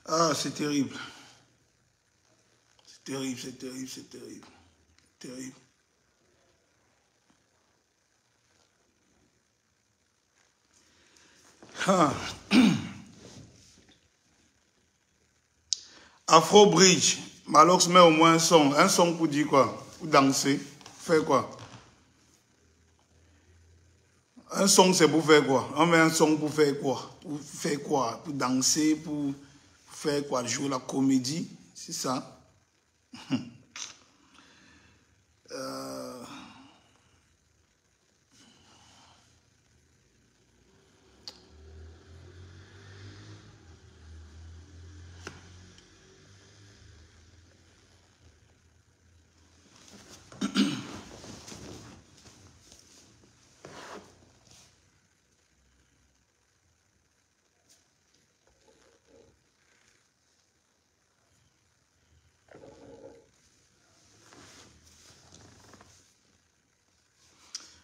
Ah, c'est terrible. C'est terrible, c'est terrible, c'est terrible. Terrible. Ah. Afro Bridge. Malox met au moins un son. Un son pour dire quoi? Pour danser. Faire quoi? Un son c'est pour faire quoi? On met un son pour faire quoi? Pour faire quoi? Pour danser, pour faire quoi? Jouer la comédie. C'est ça.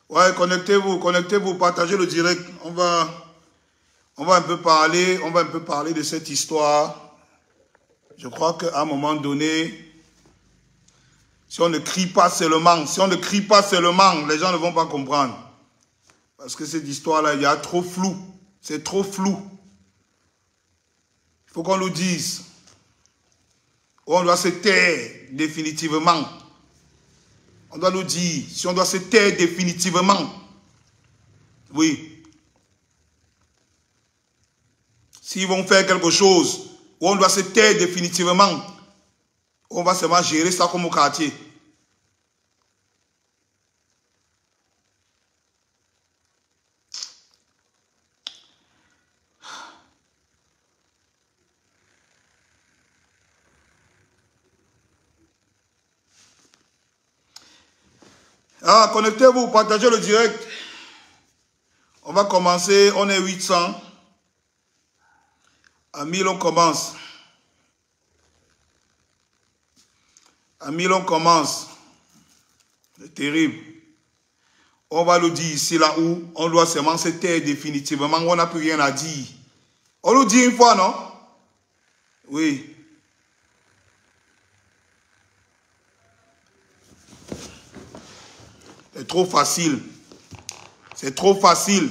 Ouais, connectez-vous, partagez le direct. On va un peu parler, de cette histoire. Je crois qu'à un moment donné, si on ne crie pas seulement, les gens ne vont pas comprendre. Parce que cette histoire-là, il y a trop flou. C'est trop flou. Il faut qu'on nous dise. On doit se taire définitivement. On doit nous dire si on doit se taire définitivement. Oui. S'ils vont faire quelque chose où on doit se taire définitivement, on va seulement gérer ça comme au quartier. Ah, connectez-vous, partagez le direct. On va commencer, on est 800. À 1000, on commence. À 1000, on commence. C'est terrible. On va nous dire ici, là où on doit seulement se taire définitivement, on n'a plus rien à dire. On nous dit une fois, non? Oui. C'est trop facile. C'est trop facile.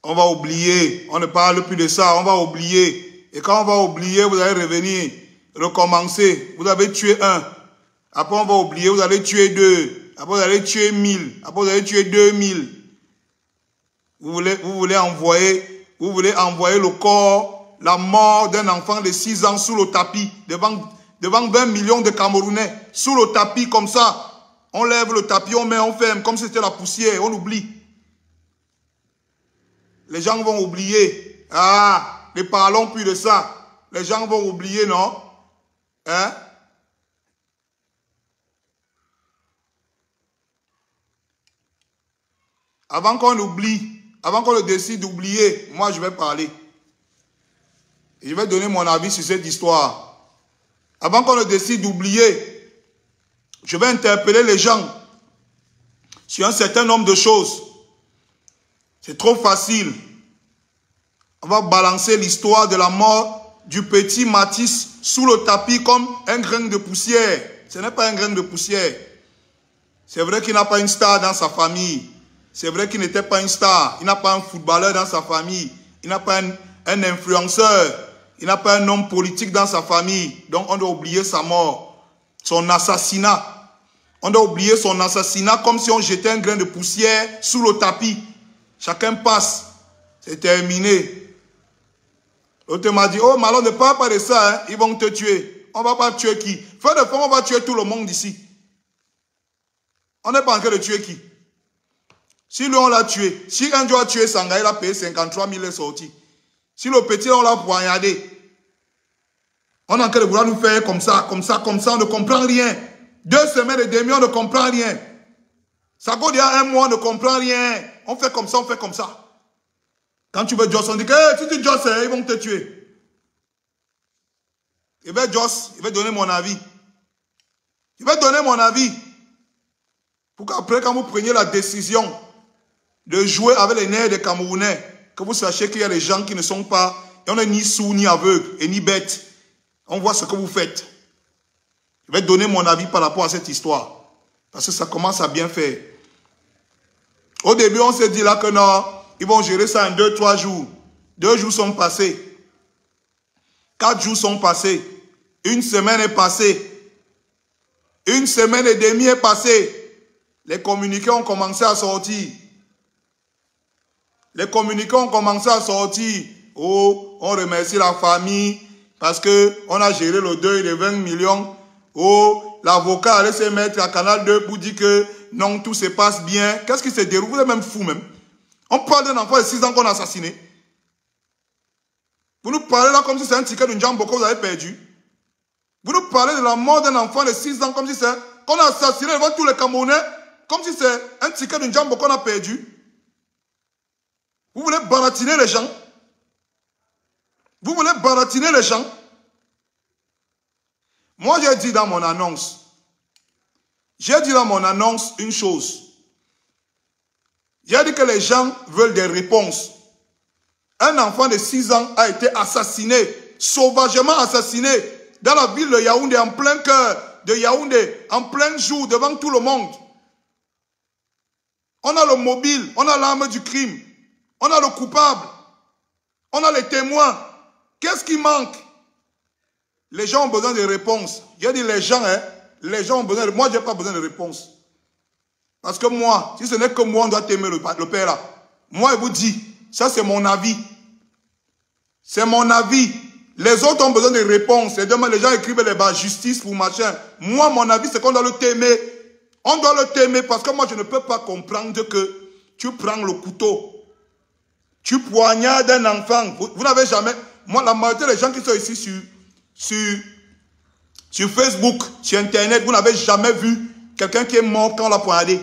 On va oublier. On ne parle plus de ça. On va oublier. Et quand on va oublier, vous allez revenir, recommencer. Vous avez tué un. Après, on va oublier. Vous allez tuer deux. Après, vous allez tuer 1000. Après, vous allez tuer 2000. Vous voulez envoyer le corps, la mort d'un enfant de 6 ans sous le tapis, devant 20 millions de Camerounais, sous le tapis comme ça. On lève le tapis, on met, on ferme, comme si c'était la poussière, on oublie. Les gens vont oublier. Ah, ne parlons plus de ça. Les gens vont oublier, non? Hein? Avant qu'on oublie, avant qu'on le décide d'oublier, moi je vais parler. Et je vais donner mon avis sur cette histoire. Avant qu'on le décide d'oublier, je vais interpeller les gens sur un certain nombre de choses. C'est trop facile. On va balancer l'histoire de la mort du petit Matisse sous le tapis comme un grain de poussière. Ce n'est pas un grain de poussière. C'est vrai qu'il n'a pas une star dans sa famille. C'est vrai qu'il n'était pas une star. Il n'a pas un footballeur dans sa famille. Il n'a pas un influenceur. Il n'a pas un homme politique dans sa famille. Donc on doit oublier sa mort. Son assassinat. On doit oublier son assassinat comme si on jetait un grain de poussière sous le tapis. Chacun passe. C'est terminé. L'autre m'a dit, oh Malon, ne parle pas de ça, hein. Ils vont te tuer. On ne va pas tuer qui? Fin de fois, on va tuer tout le monde ici. On n'est pas en train de tuer qui? Si lui, on l'a tué. Si un jour a tué Sanga, il a payé 53 000 et sorti. Si le petit, on l'a poignardé. On est en train de vouloir nous faire comme ça, on ne comprend rien. 2 semaines et demie, on ne comprend rien. Ça il y a 1 mois, on ne comprend rien. On fait comme ça, on fait comme ça. Quand tu veux Joss, on dit que hey, si tu Joss, ils vont te tuer. Je vais Joss, je vais donner mon avis. Je vais donner mon avis. Pour qu'après, quand vous preniez la décision de jouer avec les nerfs des Camerounais, que vous sachiez qu'il y a des gens qui ne sont pas, et on n'est ni sourd, ni aveugle, et ni bête. On voit ce que vous faites. Je vais donner mon avis par rapport à cette histoire. Parce que ça commence à bien faire. Au début, on s'est dit là que non, ils vont gérer ça en 2-3 jours. 2 jours sont passés. 4 jours sont passés. 1 semaine est passée. 1 semaine et demie est passée. Les communiqués ont commencé à sortir. Les communiqués ont commencé à sortir. Oh, on remercie la famille parce qu'on a géré le deuil de 20 millions. Oh, l'avocat allait se mettre à Canal 2 pour dire que non, tout se passe bien. Qu'est-ce qui se déroule? Vous êtes même fou même. On parle d'un enfant de 6 ans qu'on a assassiné. Vous nous parlez là comme si c'est un ticket d'une jambe que vous avez perdu. Vous nous parlez de la mort d'un enfant de 6 ans comme si c'est qu'on a assassiné devant tous les Camerounais, comme si c'est un ticket d'une jambe qu'on a perdu. Vous voulez baratiner les gens? Vous voulez baratiner les gens? Moi, j'ai dit dans mon annonce, une chose. J'ai dit que les gens veulent des réponses. Un enfant de 6 ans a été assassiné, sauvagement assassiné, dans la ville de Yaoundé, en plein cœur de Yaoundé, en plein jour, devant tout le monde. On a le mobile, on a l'arme du crime, on a le coupable, on a les témoins. Qu'est-ce qui manque? Les gens ont besoin de réponses. J'ai dit les gens ont besoin de... Moi, je n'ai pas besoin de réponses. Parce que moi, si ce n'est que moi, on doit t'aimer le père là. Moi, je vous dis, ça c'est mon avis. C'est mon avis. Les autres ont besoin de réponses. Et demain, les gens écrivent les bas justice pour machin. Moi, mon avis, c'est qu'on doit le t'aimer. On doit le t'aimer parce que moi, je ne peux pas comprendre que tu prends le couteau. Tu poignardes un enfant. Vous n'avez jamais... Moi, la majorité des gens qui sont ici sur Facebook, sur Internet, vous n'avez jamais vu quelqu'un qui est mort quand on l'a poignardé.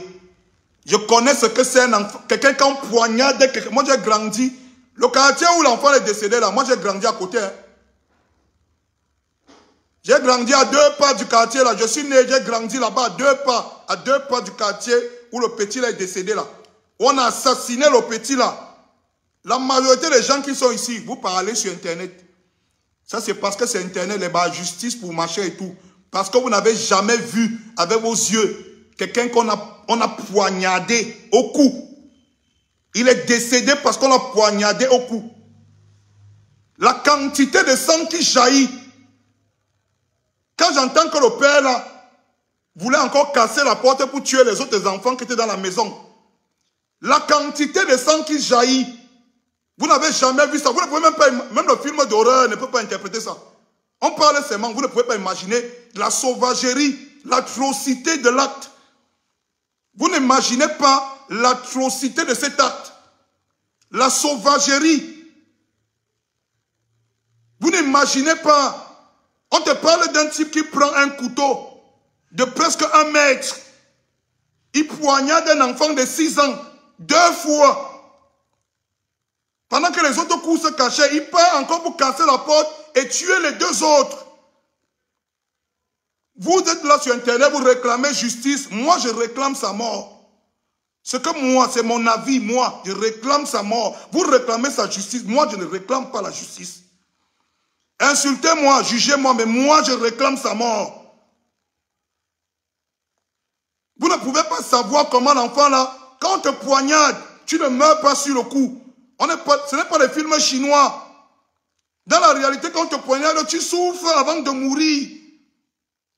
Je connais ce que c'est un enfant. Quelqu'un qui a poignardé quelqu'un. Moi, j'ai grandi. Le quartier où l'enfant est décédé, là, moi, j'ai grandi à côté. Hein. J'ai grandi à 2 pas du quartier, là. Je suis né, j'ai grandi là-bas, à 2 pas du quartier où le petit là est décédé, là. On a assassiné le petit, là. La majorité des gens qui sont ici, vous parlez sur Internet. Ça, c'est parce que c'est Internet, les bas justice pour marcher et tout. Parce que vous n'avez jamais vu avec vos yeux quelqu'un qu'on a poignardé au cou. Il est décédé parce qu'on l'a poignardé au cou. La quantité de sang qui jaillit. Quand j'entends que le père là voulait encore casser la porte pour tuer les autres enfants qui étaient dans la maison. La quantité de sang qui jaillit. Vous n'avez jamais vu ça. Vous ne pouvez même pas, même le film d'horreur ne peut pas interpréter ça. On parle seulement, vous ne pouvez pas imaginer la sauvagerie, l'atrocité de l'acte. Vous n'imaginez pas l'atrocité de cet acte. La sauvagerie. Vous n'imaginez pas. On te parle d'un type qui prend un couteau de presque 1 mètre. Il poignarde un enfant de 6 ans 2 fois. Pendant que les autres coups se cachaient, il part encore pour casser la porte et tuer les 2 autres. Vous êtes là sur Internet, vous réclamez justice. Moi, je réclame sa mort. Ce que moi, c'est mon avis, moi, je réclame sa mort. Vous réclamez sa justice. Moi, je ne réclame pas la justice. Insultez-moi, jugez-moi, mais moi, je réclame sa mort. Vous ne pouvez pas savoir comment l'enfant là, quand on te poignarde, tu ne meurs pas sur le coup. Ce n'est pas les films chinois. Dans la réalité, quand on te poignarde, tu souffres avant de mourir.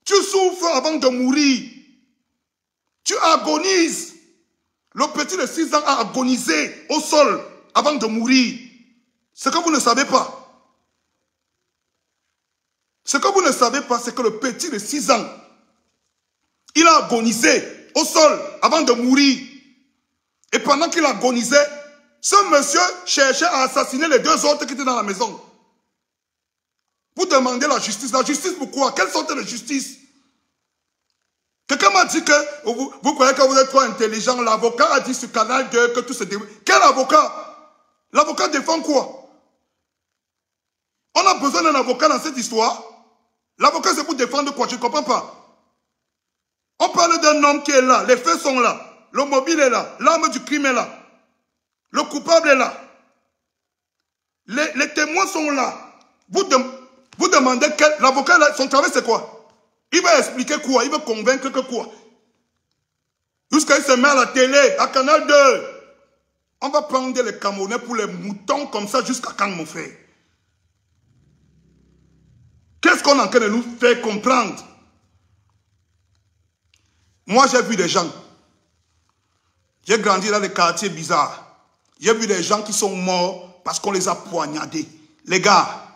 Tu souffres avant de mourir. Tu agonises. Le petit de 6 ans a agonisé au sol avant de mourir. Ce que vous ne savez pas. Ce que vous ne savez pas, c'est que le petit de 6 ans, il a agonisé au sol avant de mourir. Et pendant qu'il agonisait, ce monsieur cherchait à assassiner les 2 autres qui étaient dans la maison. Vous demandez la justice. La justice pourquoi? Quelle sorte de justice? Quelqu'un m'a dit que vous croyez que vous êtes trop intelligent. L'avocat a dit sur Canal 2 que tout se déroule. Quel avocat? L'avocat défend quoi? On a besoin d'un avocat dans cette histoire. L'avocat c'est pour défendre quoi? Je ne comprends pas. On parle d'un homme qui est là. Les faits sont là. Le mobile est là. L'arme du crime est là. Le coupable est là. Les témoins sont là. Vous demandez l'avocat, son travail c'est quoi? Il va expliquer quoi? Il va convaincre que quoi? Jusqu'à il se met à la télé, à Canal 2. On va prendre les Camerounais pour les moutons comme ça jusqu'à quand, mon frère? Qu'est-ce qu'on est en train de nous faire comprendre? Moi, j'ai vu des gens. J'ai grandi dans des quartiers bizarres. J'ai vu des gens qui sont morts parce qu'on les a poignardés. Les gars,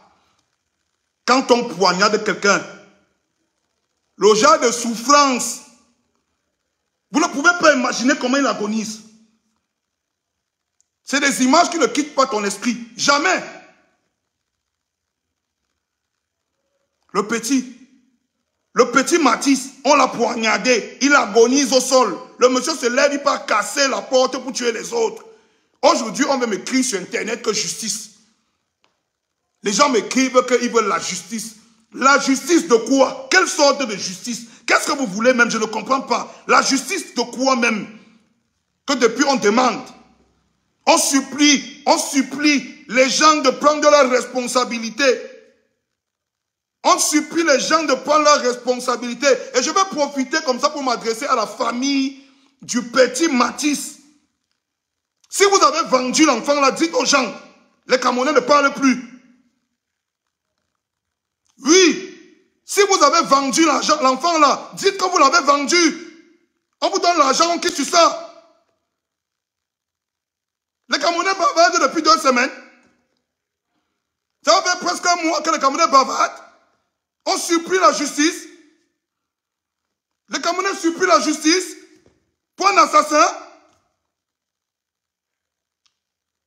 quand on poignarde quelqu'un, le genre de souffrance, vous ne pouvez pas imaginer comment il agonise. C'est des images qui ne quittent pas ton esprit. Jamais. Le petit Matisse, on l'a poignardé. Il agonise au sol. Le monsieur se lève, il part casser la porte pour tuer les autres. Aujourd'hui, on veut m'écrire sur Internet que justice. Les gens m'écrivent qu'ils veulent la justice. La justice de quoi? Quelle sorte de justice? Qu'est-ce que vous voulez même? Je ne comprends pas. La justice de quoi même? Que depuis on demande. On supplie les gens de prendre leurs responsabilités. On supplie les gens de prendre leurs responsabilités. Et je vais profiter comme ça pour m'adresser à la famille du petit Matisse. Si vous avez vendu l'enfant là, dites aux gens, les Camerounais ne parlent plus. Oui, si vous avez vendu l'enfant là, dites que vous l'avez vendu. On vous donne l'argent, on quitte sur ça. Les Camerounais bavardent depuis 2 semaines. Ça fait presque un mois que les Camerounais bavardent. On supplie la justice. Les Camerounais supplient la justice pour un assassin.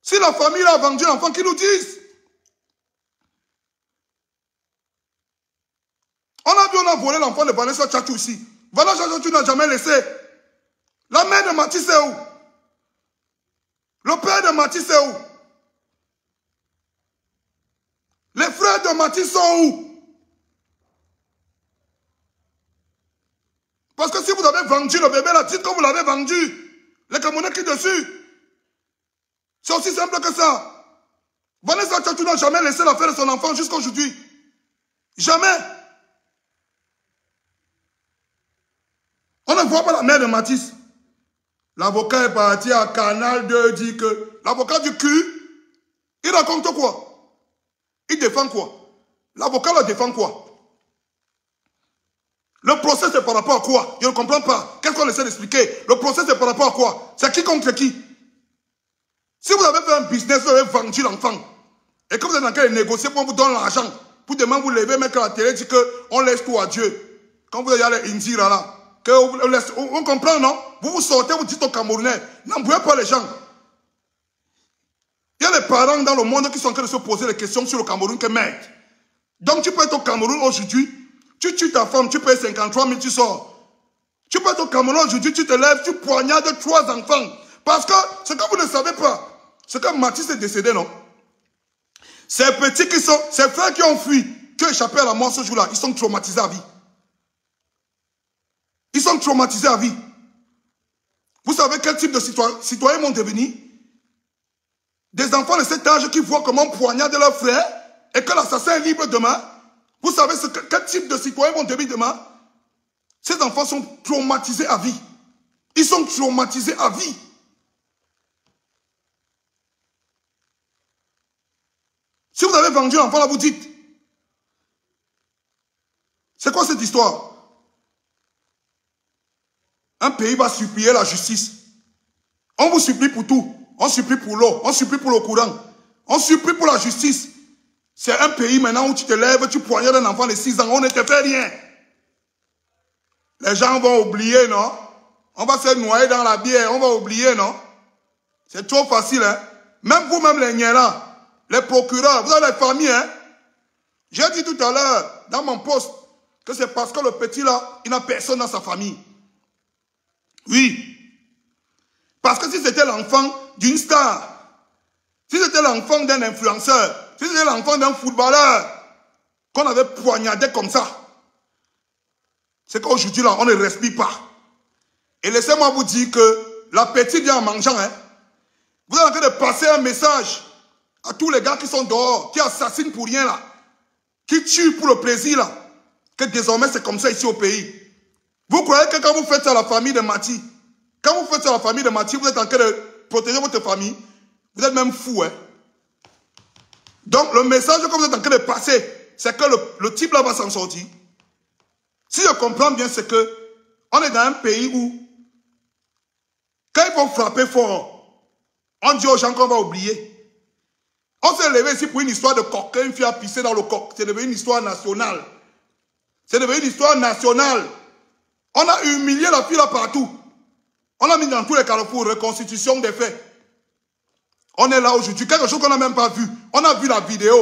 Si la famille a vendu l'enfant, qu'ils nous disent. On a volé l'enfant de Vanessa Tchatchou ici. Vanessa Tchatchou n'a jamais laissé. La mère de Matisse est où? Le père de Matisse est où? Les frères de Matisse sont où? Parce que si vous avez vendu le bébé, là, dites que vous l'avez vendu. Les Camerounais crient dessus. C'est aussi simple que ça. Vanessa Tchatchou n'a jamais laissé l'affaire de son enfant jusqu'à aujourd'hui. Jamais. On ne voit pas la mère de Matisse. L'avocat est parti à Canal 2, dit que l'avocat du cul, il raconte quoi? Il défend quoi? L'avocat le défend quoi? Le procès c'est par rapport à quoi? Je ne comprends pas. Qu'est-ce qu'on essaie d'expliquer? Le procès c'est par rapport à quoi? C'est qui contre qui? Si vous avez fait un business, vous avez vendu l'enfant, et que vous êtes en train de négocier pour vous donner l'argent, pour demain vous lever, mettre à la télé, dire qu'on laisse tout à Dieu. Quand vous allez à l'Indira là, on comprend, non? Vous vous sortez, vous dites aux Camerounais, n'embrouillez pas les gens. Il y a des parents dans le monde qui sont en train de se poser des questions sur le Cameroun que merde. Donc tu peux être au Cameroun aujourd'hui, tu tues ta femme, tu payes 53 000, tu sors. Tu peux être au Cameroun aujourd'hui, tu te lèves, tu poignardes 3 enfants. Parce que ce que vous ne savez pas, c'est que Matisse est décédé, non? Ces petits qui sont, ces frères qui ont fui, qui ont échappé à la mort ce jour-là, ils sont traumatisés à vie. Ils sont traumatisés à vie. Vous savez quel type de citoyens vont devenir? Des enfants de cet âge qui voient comment poignarder leur frère et que l'assassin est libre demain. Vous savez quel type de citoyens vont devenir demain? Ces enfants sont traumatisés à vie. Ils sont traumatisés à vie. Si vous avez vendu l'enfant là, vous dites. C'est quoi cette histoire? Un pays va supplier la justice. On vous supplie pour tout. On supplie pour l'eau, on supplie pour le courant. On supplie pour la justice. C'est un pays maintenant où tu te lèves, tu poignardes un enfant de 6 ans, on ne te fait rien. Les gens vont oublier, non? On va se noyer dans la bière, on va oublier, non? C'est trop facile, hein? Même vous-même les Niélas, les procureurs, vous avez les familles, hein? J'ai dit tout à l'heure, dans mon poste, que c'est parce que le petit là, il n'a personne dans sa famille. Oui. Parce que si c'était l'enfant d'une star, si c'était l'enfant d'un influenceur, si c'était l'enfant d'un footballeur, qu'on avait poignardé comme ça, c'est qu'aujourd'hui là, on ne respire pas. Et laissez-moi vous dire que l'appétit vient en mangeant. Hein. Vous êtes en train de passer un message à tous les gars qui sont dehors, qui assassinent pour rien là, qui tuent pour le plaisir là, que désormais c'est comme ça ici au pays. Vous croyez que quand vous faites ça à la famille de Mati, quand vous faites ça à la famille de Mati, vous êtes en train de protéger votre famille, vous êtes même fou, hein. Donc le message que vous êtes en train de passer, c'est que le type là va s'en sortir. Si je comprends bien, c'est que on est dans un pays où, quand ils vont frapper fort, on dit aux gens qu'on va oublier. On s'est levé ici pour une histoire de coq, une fille a pissé dans le coq. C'est devenu une histoire nationale. C'est devenu une histoire nationale. On a humilié la fille là partout. On l'a mis dans tous les carrefours, reconstitution des faits. On est là aujourd'hui, quelque chose qu'on n'a même pas vu. On a vu la vidéo.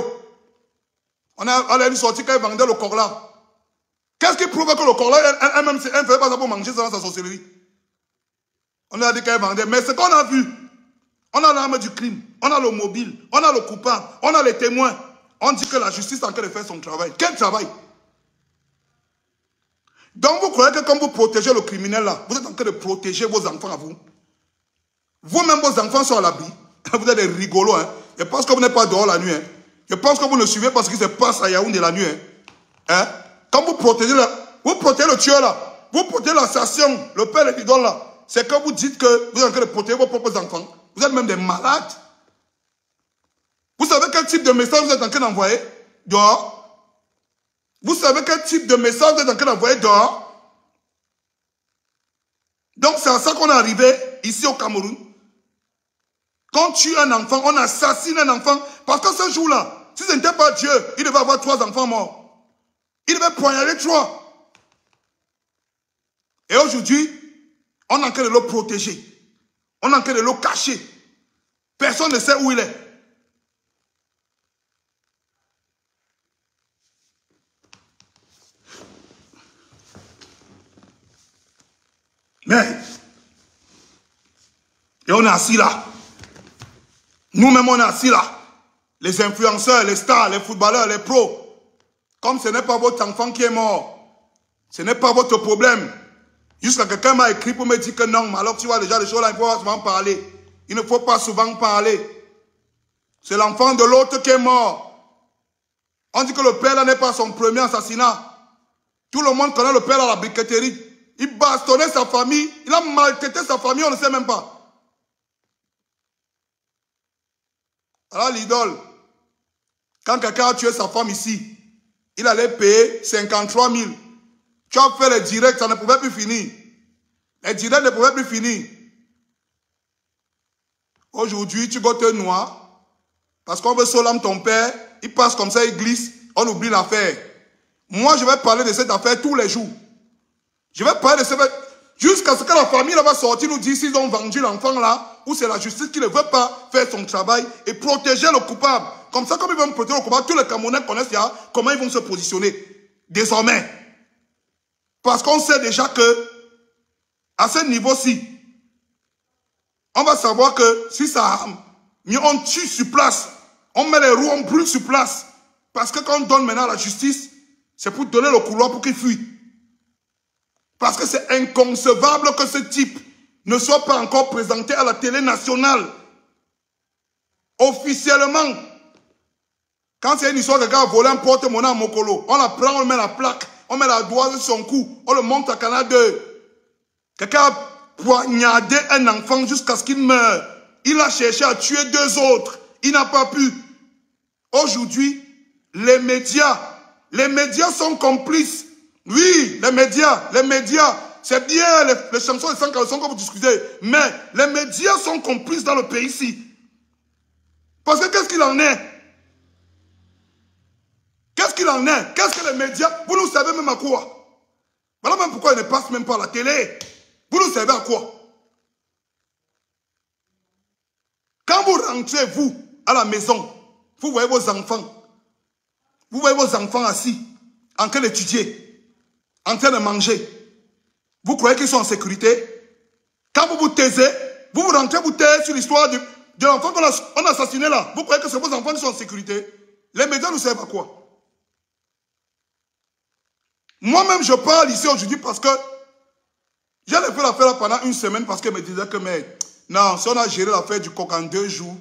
On a une sortie quand elle vendait le coq là. Qu'est-ce qui prouve que le coq là, elle ne faisait pas ça pour manger ça dans sa sorcellerie? On a dit qu'elle vendait. Mais ce qu'on a vu, on a l'arme du crime, on a le mobile, on a le coupable, on a les témoins. On dit que la justice est en train de faire son travail. Quel travail? Donc vous croyez que quand vous protégez le criminel là, vous êtes en train de protéger vos enfants à vous? Vous-même, vos enfants sont à l'abri. Vous êtes des rigolos, hein. Je pense que vous n'êtes pas dehors la nuit, hein. Je pense que vous ne suivez pas ce qui se passe à Yaoundé la nuit, hein. Quand vous protégez le tueur là, vous protégez l'assassin, le père et l'idole là, c'est que vous dites que vous êtes en train de protéger vos propres enfants. Vous êtes même des malades. Vous savez quel type de message vous êtes en train d'envoyer dehors? Vous savez quel type de message vous êtes en train d'envoyer dehors? Donc c'est à ça qu'on est arrivé ici au Cameroun. Quand on tue un enfant, on assassine un enfant. Parce que ce jour-là, si ce n'était pas Dieu, il devait avoir 3 enfants morts. Il devait poignarder 3. Et aujourd'hui, on est en train de le protéger. On est en train de le cacher. Personne ne sait où il est. Mais, et on est assis là. Nous-mêmes, on est assis là. Les influenceurs, les stars, les footballeurs, les pros. Comme ce n'est pas votre enfant qui est mort. Ce n'est pas votre problème. Jusqu'à quelqu'un m'a écrit pour me dire que non, mais alors tu vois déjà les choses là, il faut pas souvent parler. Il ne faut pas souvent parler. C'est l'enfant de l'autre qui est mort. On dit que le père là n'est pas son premier assassinat. Tout le monde connaît le père à la briqueterie. Il bastonnait sa famille. Il a maltraité sa famille, on ne sait même pas. Alors l'idole, quand quelqu'un a tué sa femme ici, il allait payer 53 000. Tu as fait les directs, ça ne pouvait plus finir. Les directs ne pouvaient plus finir. Aujourd'hui, tu vas te noir. Parce qu'on veut solam ton père. Il passe comme ça, il glisse. On oublie l'affaire. Moi, je vais parler de cette affaire tous les jours. Je vais parler de cette affaire jusqu'à ce que la famille là va sortir nous dire s'ils ont vendu l'enfant là ou c'est la justice qui ne veut pas faire son travail et protéger le coupable. Comme ça, comme ils vont protéger le coupable, tous les Camerounais connaissent comment ils vont se positionner. Désormais. Parce qu'on sait déjà que à ce niveau-ci, on va savoir que si ça mieux on tue sur place, on met les roues, on brûle sur place. Parce que quand on donne maintenant la justice, c'est pour donner le couloir pour qu'il fuit. Parce que c'est inconcevable que ce type ne soit pas encore présenté à la télé nationale. Officiellement. Quand c'est une histoire que quelqu'un a volé un porte-monnaie à Mokolo, on la prend, on met la plaque, on met la doigt sur son cou, on le monte à Canal 2. Quelqu'un a poignardé un enfant jusqu'à ce qu'il meure. Il a cherché à tuer 2 autres. Il n'a pas pu. Aujourd'hui, les médias sont complices. Oui, les médias, c'est bien les chansons et sans caleçon que vous discutez, mais les médias sont complices dans le pays ici. Parce que qu'est-ce qu'il en est? Qu'est-ce qu'il en est? Qu'est-ce que les médias, vous nous savez même à quoi? Voilà même pourquoi ils ne passent même pas à la télé. Vous nous savez à quoi? Quand vous rentrez, vous, à la maison, vous voyez vos enfants. Vous voyez vos enfants assis, en train d'étudier, en train de manger. Vous croyez qu'ils sont en sécurité? Quand vous vous taisez, vous rentrez, vous taisez sur l'histoire de l'enfant qu'on a assassiné là. Vous croyez que c'est vos enfants qui sont en sécurité? Les médias ne savent pas quoi. Moi-même, je parle ici aujourd'hui parce que j'allais faire l'affaire là pendant une semaine parce qu'elle me disait que, mais non, si on a géré l'affaire du coq en 2 jours,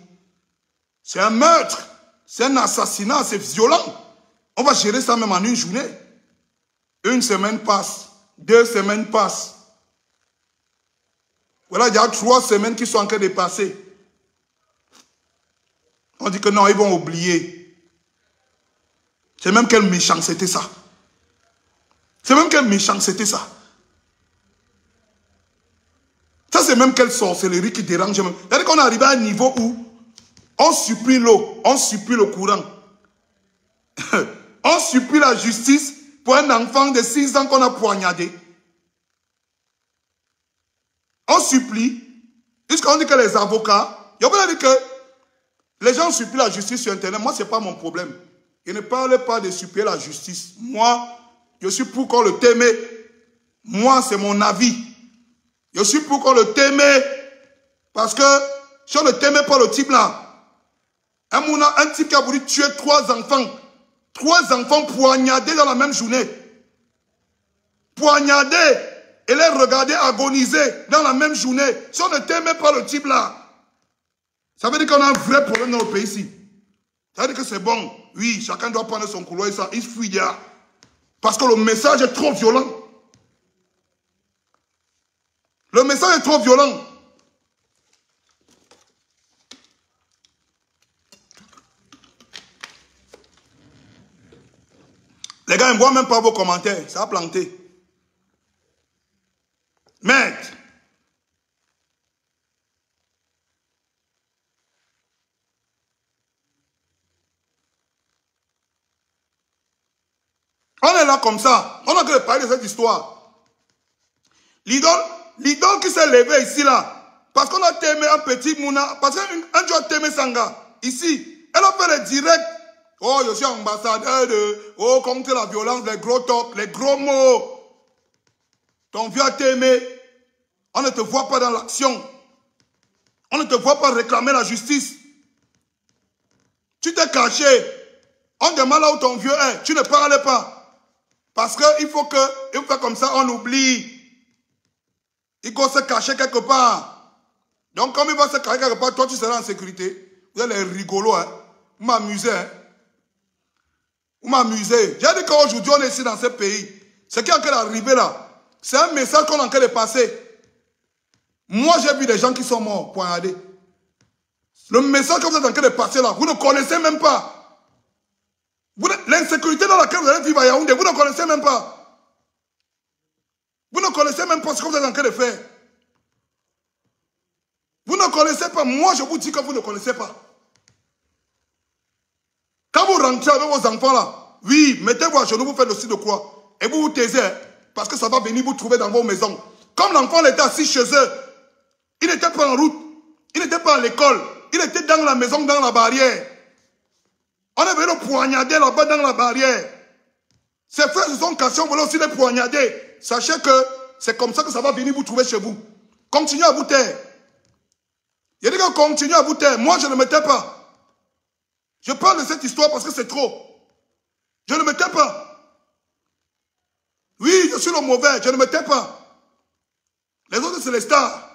C'est un meurtre. C'est un assassinat. C'est violent. On va gérer ça même en une journée. Une semaine passe. 2 semaines passent. Voilà, il y a 3 semaines qui sont en train de passer. On dit que non, ils vont oublier. C'est même quel méchant c'était ça. C'est même quel méchant c'était ça. Ça, c'est même quelle sorcellerie qui dérange. C'est-à-dire qu'on est arrivé à un niveau où on supplie l'eau, on supplie le courant. On supplie la justice pour un enfant de 6 ans qu'on a poignardé. On supplie. Puisqu'on dit que les avocats, il y a dit que les gens supplient la justice sur Internet. Moi, ce n'est pas mon problème. Je ne parle pas de supplier la justice. Moi, je suis pour qu'on le t'aime. Moi, c'est mon avis. Je suis pour qu'on le t'aime. Parce que si on ne t'aimait pas le type là, un type qui a voulu tuer 3 enfants. 3 enfants poignardés dans la même journée. Poignardés et les regarder agoniser dans la même journée. Si on ne t'aimait pas le type là, ça veut dire qu'on a un vrai problème dans le pays ici. Ça veut dire que c'est bon. Oui, chacun doit prendre son couloir et ça, il fuit là. Parce que le message est trop violent. Le message est trop violent. Les gars, ils ne voient même pas vos commentaires. Ça a planté. Merde. On est là comme ça. On a que parler de cette histoire. L'idole qui s'est levé ici là. Parce qu'on a témé un petit Mouna. Parce qu'un jour a témé Sanga. Ici. Elle a fait le direct. Oh, je suis ambassadeur de... Oh, contre la violence, les gros talks, les gros mots. Ton vieux a t'aimé. On ne te voit pas dans l'action. On ne te voit pas réclamer la justice. Tu t'es caché. On demande là où ton vieux est. Tu ne parles pas. Parce qu'il faut faire comme ça, on oublie. Il faut se cacher quelque part. Donc, comme il va se cacher quelque part, toi, tu seras en sécurité. Vous allez rigolo, hein. Vous m'amusez, hein. Vous m'amusez. J'ai dit qu'aujourd'hui, on est ici dans ce pays. Ce qui est en train d'arriver là, c'est un message qu'on est en train de passer. Moi, j'ai vu des gens qui sont morts, poignardés. Le message que vous êtes en train de passer là, vous ne connaissez même pas. L'insécurité dans laquelle vous allez vivre à Yaoundé, vous ne connaissez même pas. Vous ne connaissez même pas ce que vous êtes en train de faire. Vous ne connaissez pas. Moi, je vous dis que vous ne connaissez pas. Quand vous rentrez avec vos enfants là, oui, mettez-vous à genoux, vous faites le signe de croix. Et vous vous taisez, parce que ça va venir vous trouver dans vos maisons. Comme l'enfant était assis chez eux, il n'était pas en route, il n'était pas à l'école, il était dans la maison, dans la barrière. On est venu le poignarder là-bas dans la barrière. Ses frères se sont cachés, on voulait aussi les poignarder. Sachez que c'est comme ça que ça va venir vous trouver chez vous. Continuez à vous taire. Il dit que continuez à vous taire. Moi, je ne me tais pas. Je parle de cette histoire parce que c'est trop. Je ne me tais pas. Oui, je suis le mauvais, je ne me tais pas. Les autres, c'est les stars.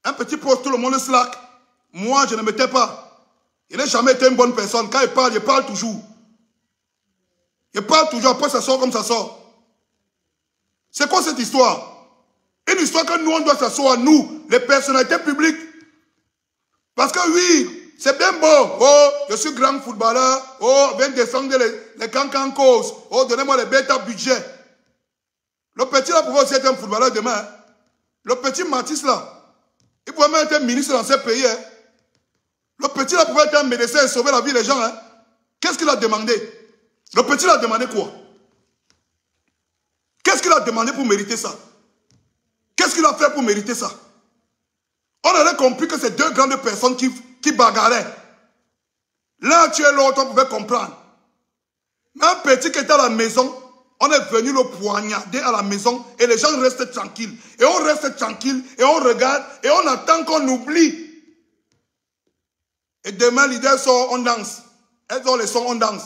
Un petit poste, tout le monde slack. Moi, je ne me tais pas. Il n'a jamais été une bonne personne. Quand il parle toujours. Il parle toujours, après ça sort comme ça sort. C'est quoi cette histoire? Une histoire que nous, on doit s'asseoir, nous, les personnalités publiques. Parce que oui, c'est bien beau. Oh, je suis grand footballeur. Oh, viens descendre les cancancos. Oh, donnez-moi les bêta budget. Le petit là pouvait aussi être un footballeur demain. Hein. Le petit Matisse là, il pouvait même être un ministre dans ce pays. Hein. Le petit là pouvait être un médecin et sauver la vie des gens. Hein. Qu'est-ce qu'il a demandé? Le petit là a demandé quoi? Qu'est-ce qu'il a demandé pour mériter ça? Qu'est-ce qu'il a fait pour mériter ça? On aurait compris que c'est 2 grandes personnes qui bagarraient. L'un tué l'autre, on pouvait comprendre. Mais un petit qui était à la maison, on est venu le poignarder à la maison et les gens restent tranquilles. Et on reste tranquille et on regarde et on attend qu'on oublie. Et demain, l'idée sort, on danse. Elles ont les sons, on danse.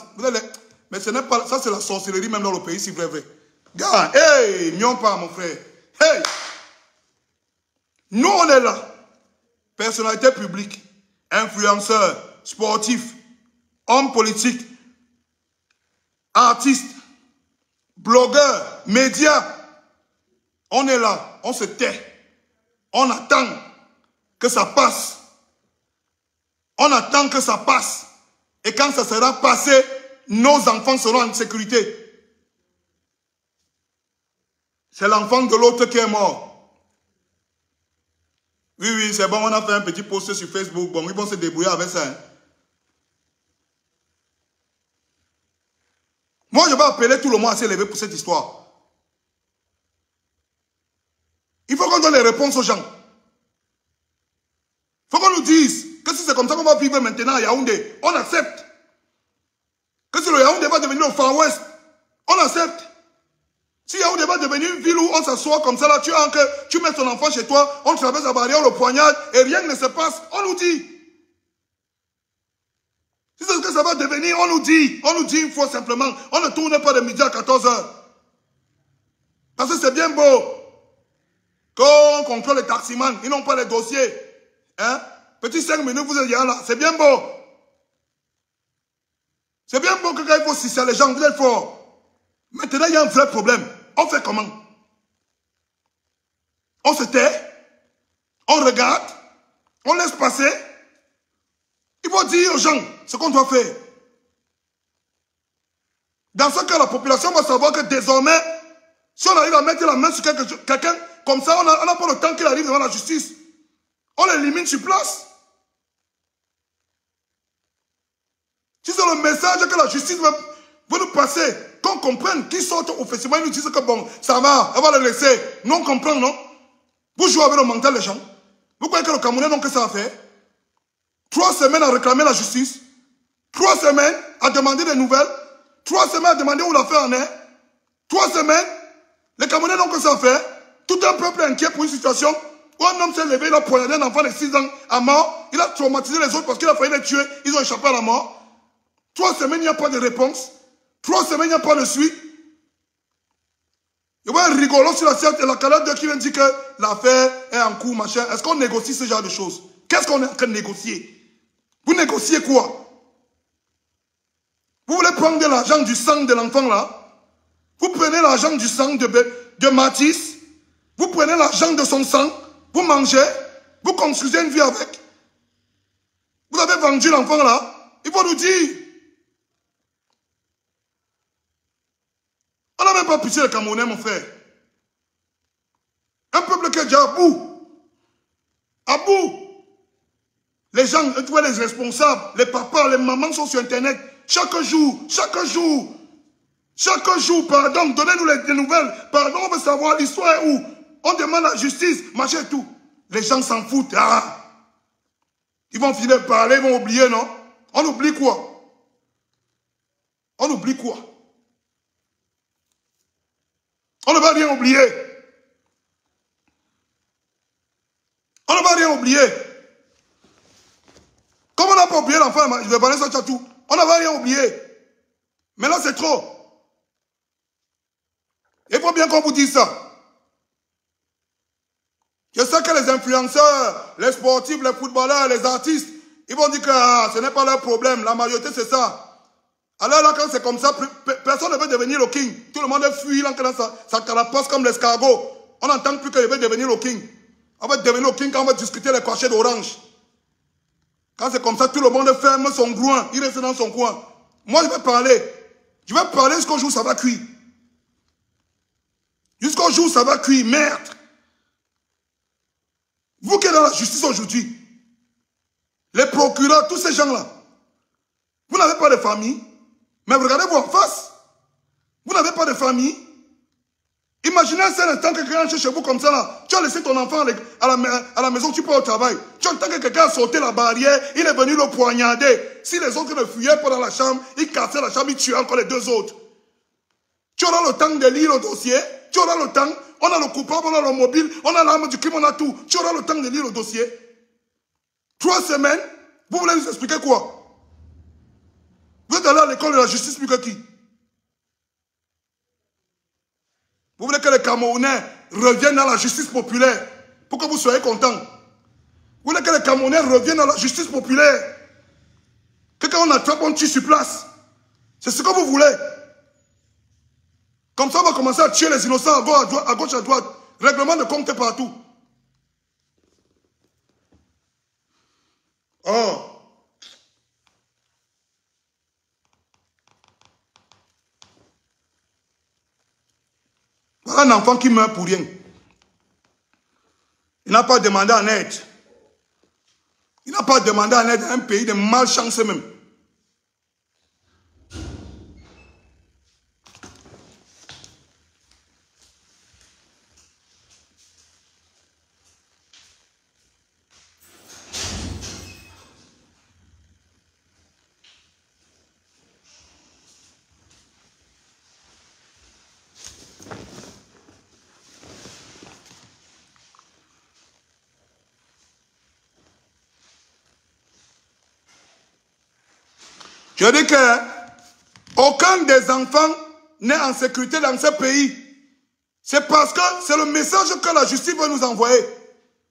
Mais ce n'est pas... Ça, c'est la sorcellerie même dans le pays, c'est vrai. Gars, hey, mion pas, mon frère. Hey! Nous, on est là. Personnalité publique, influenceur, sportifs, hommes politiques, artistes, blogueurs, médias, on est là, on se tait, on attend que ça passe. On attend que ça passe. Et quand ça sera passé, nos enfants seront en sécurité. C'est l'enfant de l'autre qui est mort. Oui, oui, c'est bon, on a fait un petit post sur Facebook. Bon, ils vont se débrouiller avec ça. Hein. Moi, je vais appeler tout le monde à s'élever pour cette histoire. Il faut qu'on donne les réponses aux gens. Il faut qu'on nous dise que si c'est comme ça qu'on va vivre maintenant à Yaoundé, on accepte. Que si le Yaoundé va devenir le Far West, on accepte. Si Yaoundé va devenir une ville où on s'assoit comme ça, là, tu mets ton enfant chez toi, on traverse la barrière, on le poignarde, et rien ne se passe, on nous dit. Si c'est ce que ça va devenir, on nous dit une fois simplement, on ne tourne pas de midi à 14 h. Parce que c'est bien beau qu'on contrôle les taximans, ils n'ont pas les dossiers. Hein? Petit 5 minutes, vous êtes là, c'est bien beau. C'est bien beau que quand il faut sucer les gens, vous êtes forts. Maintenant, il y a un vrai problème. On fait comment? On se tait, on regarde, on laisse passer. Il faut dire aux gens ce qu'on doit faire. Dans ce cas, la population va savoir que désormais, si on arrive à mettre la main sur quelqu'un, comme ça, on n'a pas le temps qu'il arrive devant la justice. On l'élimine sur place. Si c'est le message que la justice veut nous passer, qu'on comprenne, qu'ils sortent au festival, ils nous disent que bon, ça va, on va le laisser. Non, on comprend, non? Vous jouez avec le mental des gens. Vous croyez que le Camerounais n'a que ça à faire? 3 semaines à réclamer la justice. 3 semaines à demander des nouvelles. 3 semaines à demander où l'affaire en est. 3 semaines, les Camerounais n'ont que ça à faire. Tout un peuple est inquiet pour une situation où un homme s'est levé, il a poignardé un enfant de 6 ans à mort. Il a traumatisé les autres parce qu'il a failli les tuer. Ils ont échappé à la mort. 3 semaines, il n'y a pas de réponse. 3 semaines, il n'y a pas de suite. Il y a un rigolo sur la scène et la calade qui vient dire que l'affaire est en cours, machin. Est-ce qu'on négocie ce genre de choses? Qu'est-ce qu'on est en train de négocier? Vous négociez quoi? Vous voulez prendre de l'argent du sang de l'enfant là? Vous prenez l'argent du sang de Mathis, vous prenez l'argent de son sang, vous mangez, vous construisez une vie avec. Vous avez vendu l'enfant là, il faut nous dire. On n'a même pas pitié les Camerounais, mon frère. Un peuple qui est déjà à bout. À bout. Les gens, tu vois, les responsables, les papas, les mamans sont sur Internet. Chaque jour, pardon, donnez-nous les nouvelles. Pardon, on veut savoir l'histoire est où. On demande la justice, machin et tout. Les gens s'en foutent. Ah. Ils vont finir par parler, ils vont oublier, non? On oublie quoi? On oublie quoi? On ne va rien oublier. On ne va rien oublier. Comme on n'a pas oublié l'enfant, je vais parler ça tout. On n'a rien oublié. Mais là, c'est trop. Il faut bien qu'on vous dise ça. Je sais que les influenceurs, les sportifs, les footballeurs, les artistes, ils vont dire que ce n'est pas leur problème. La majorité, c'est ça. Alors là, quand c'est comme ça, personne ne veut devenir le king. Tout le monde fuit là, ça carapace comme l'escargot. On n'entend plus qu'il veut devenir le king. On va devenir le king quand on va discuter les crachets d'orange. Quand c'est comme ça, tout le monde ferme son groin. Il reste dans son coin. Moi, je vais parler. Je vais parler jusqu'au jour où ça va cuire. Jusqu'au jour où ça va cuire, merde. Vous qui êtes dans la justice aujourd'hui, les procureurs, tous ces gens-là, vous n'avez pas de famille, mais regardez-vous en face. Vous n'avez pas de famille. Imaginez un seul instant que quelqu'un chez vous comme ça, là, tu as laissé ton enfant à la maison, tu pars au travail. Tu entends que quelqu'un a sauté la barrière, il est venu le poignarder. Si les autres ne fuyaient pas dans la chambre, il cassait la chambre, il tuait encore les 2 autres. Tu auras le temps de lire le dossier, tu auras le temps, on a le coupable, on a le mobile, on a l'arme du crime, on a tout. Tu auras le temps de lire le dossier. 3 semaines, vous voulez nous expliquer quoi? Vous êtes allé à l'école de la justice plus que qui? Vous voulez que les Camerounais reviennent à la justice populaire pour que vous soyez contents. Vous voulez que les Camerounais reviennent à la justice populaire. Que quand on attrape, on tue sur place. C'est ce que vous voulez. Comme ça, on va commencer à tuer les innocents à gauche, à droite. Règlement de compte partout. Oh. Voilà un enfant qui meurt pour rien. Il n'a pas demandé en aide. Il n'a pas demandé en aide à un pays de malchance même. Je dis que aucun des enfants n'est en sécurité dans ce pays. C'est parce que c'est le message que la justice veut nous envoyer.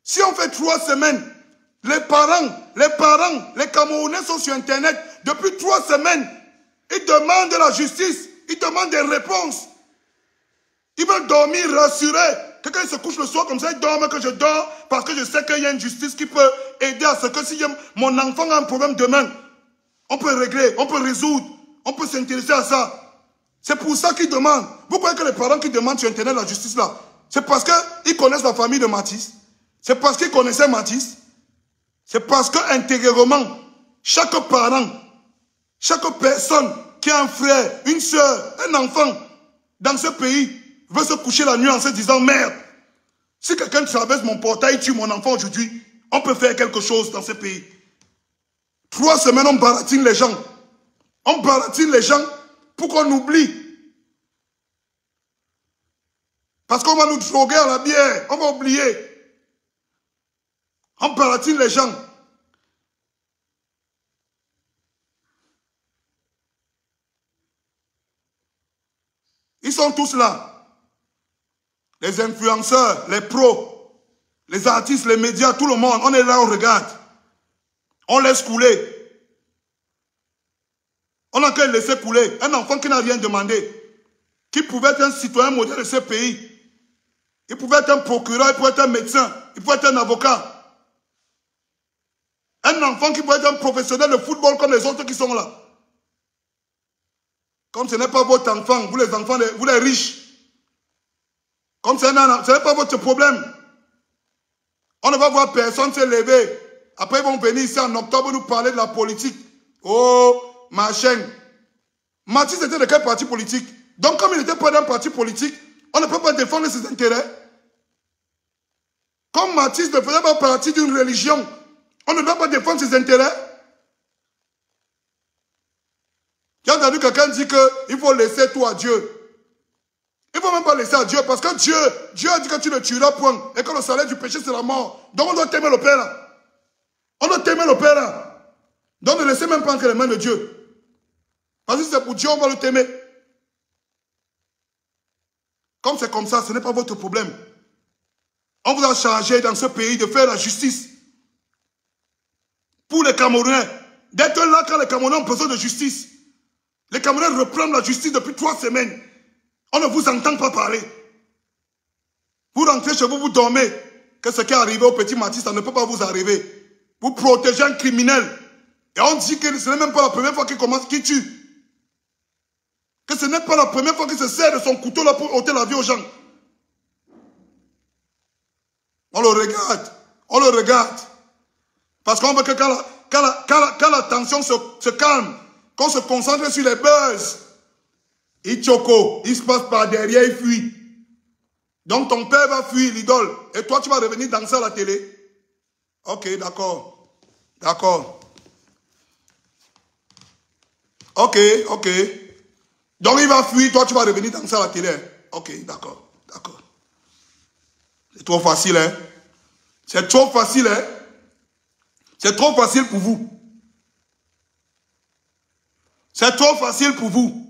Si on fait 3 semaines, les parents, les Camerounais sont sur Internet depuis 3 semaines. Ils demandent de la justice, ils demandent des réponses. Ils veulent dormir rassurés. Quelqu'un se couche le soir comme ça, il dort, que je dors parce que je sais qu'il y a une justice qui peut aider à ce que si mon enfant a un problème demain, on peut régler, on peut résoudre, on peut s'intéresser à ça. C'est pour ça qu'ils demandent. Vous croyez que les parents qui demandent sur Internet la justice là, c'est parce qu'ils connaissent la famille de Mathis. C'est parce qu'ils connaissaient Mathis. C'est parce qu'intérieurement, chaque parent, chaque personne qui a un frère, une soeur, un enfant dans ce pays veut se coucher la nuit en se disant merde, si quelqu'un traverse mon portail et tue mon enfant aujourd'hui, on peut faire quelque chose dans ce pays. 3 semaines, on baratine les gens. On baratine les gens pour qu'on oublie. Parce qu'on va nous droguer à la bière. On va oublier. On baratine les gens. Ils sont tous là. Les influenceurs, les pros, les artistes, les médias, tout le monde. On est là, on regarde. On laisse couler. On a qu'à laisser couler. Un enfant qui n'a rien demandé, qui pouvait être un citoyen modèle de ce pays. Il pouvait être un procureur, il pouvait être un médecin, il pouvait être un avocat. Un enfant qui pouvait être un professionnel de football comme les autres qui sont là. Comme ce n'est pas votre enfant, vous les enfants, vous les riches. Comme ce n'est pas votre problème. On ne va voir personne se lever. Après, ils vont venir ici en octobre nous parler de la politique. Oh, machin. Mathis était de quel parti politique? Donc, comme il n'était pas d'un parti politique, on ne peut pas défendre ses intérêts. Comme Mathis ne faisait pas partie d'une religion, on ne doit pas défendre ses intérêts. J'ai entendu quelqu'un dire qu'il faut laisser tout à Dieu. Il ne faut même pas laisser à Dieu parce que Dieu a dit que tu ne tueras point et que le salaire du péché c'est la mort. Donc on doit t'aimer le Père là. On doit t'aimer le Père là. Donc ne laissez même pas entre les mains de Dieu. Parce que si c'est pour Dieu, on va le t'aimer. Comme c'est comme ça, ce n'est pas votre problème. On vous a chargé dans ce pays de faire la justice. Pour les Camerounais. D'être là quand les Camerounais ont besoin de justice. Les Camerounais reprennent la justice depuis 3 semaines. On ne vous entend pas parler. Vous rentrez chez vous, vous dormez. Que ce qui est arrivé au petit Mathis, ça ne peut pas vous arriver. Vous protégez un criminel. Et on dit que ce n'est même pas la première fois qu'il tue. Que ce n'est pas la première fois qu'il se sert de son couteau là pour ôter la vie aux gens. On le regarde. On le regarde. Parce qu'on veut que quand la tension se calme, qu'on se concentre sur les buzz, il choco, il se passe par derrière, il fuit. Donc ton père va fuir l'idole. Et toi, tu vas revenir danser à la télé. Ok, d'accord. D'accord. Ok, ok. Donc il va fuir, toi, tu vas revenir danser à la télé. Ok, d'accord. D'accord. C'est trop facile, hein? C'est trop facile, hein? C'est trop facile pour vous. C'est trop facile pour vous.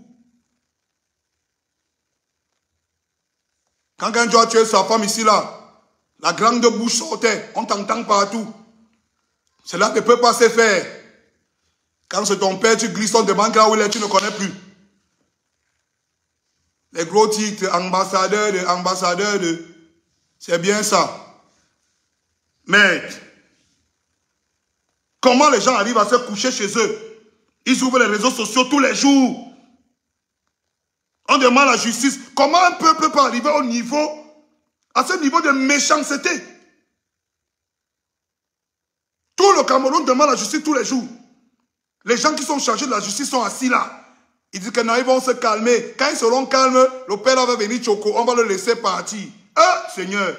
Quand quelqu'un a tué sa femme ici, là, la grande bouche sortait, on t'entend partout. Cela ne peut pas se faire. Quand c'est ton père, tu glisses, on demande là où il est, tu ne connais plus. Les gros titres, ambassadeur de... C'est bien ça. Mais, comment les gens arrivent à se coucher chez eux? Ils ouvrent les réseaux sociaux tous les jours. On demande la justice. Comment un peuple peut arriver à ce niveau de méchanceté? Tout le Cameroun demande la justice tous les jours. Les gens qui sont chargés de la justice sont assis là. Ils disent que non, ils vont se calmer. Quand ils seront calmes, le père va venir choco. On va le laisser partir. Ah, Seigneur.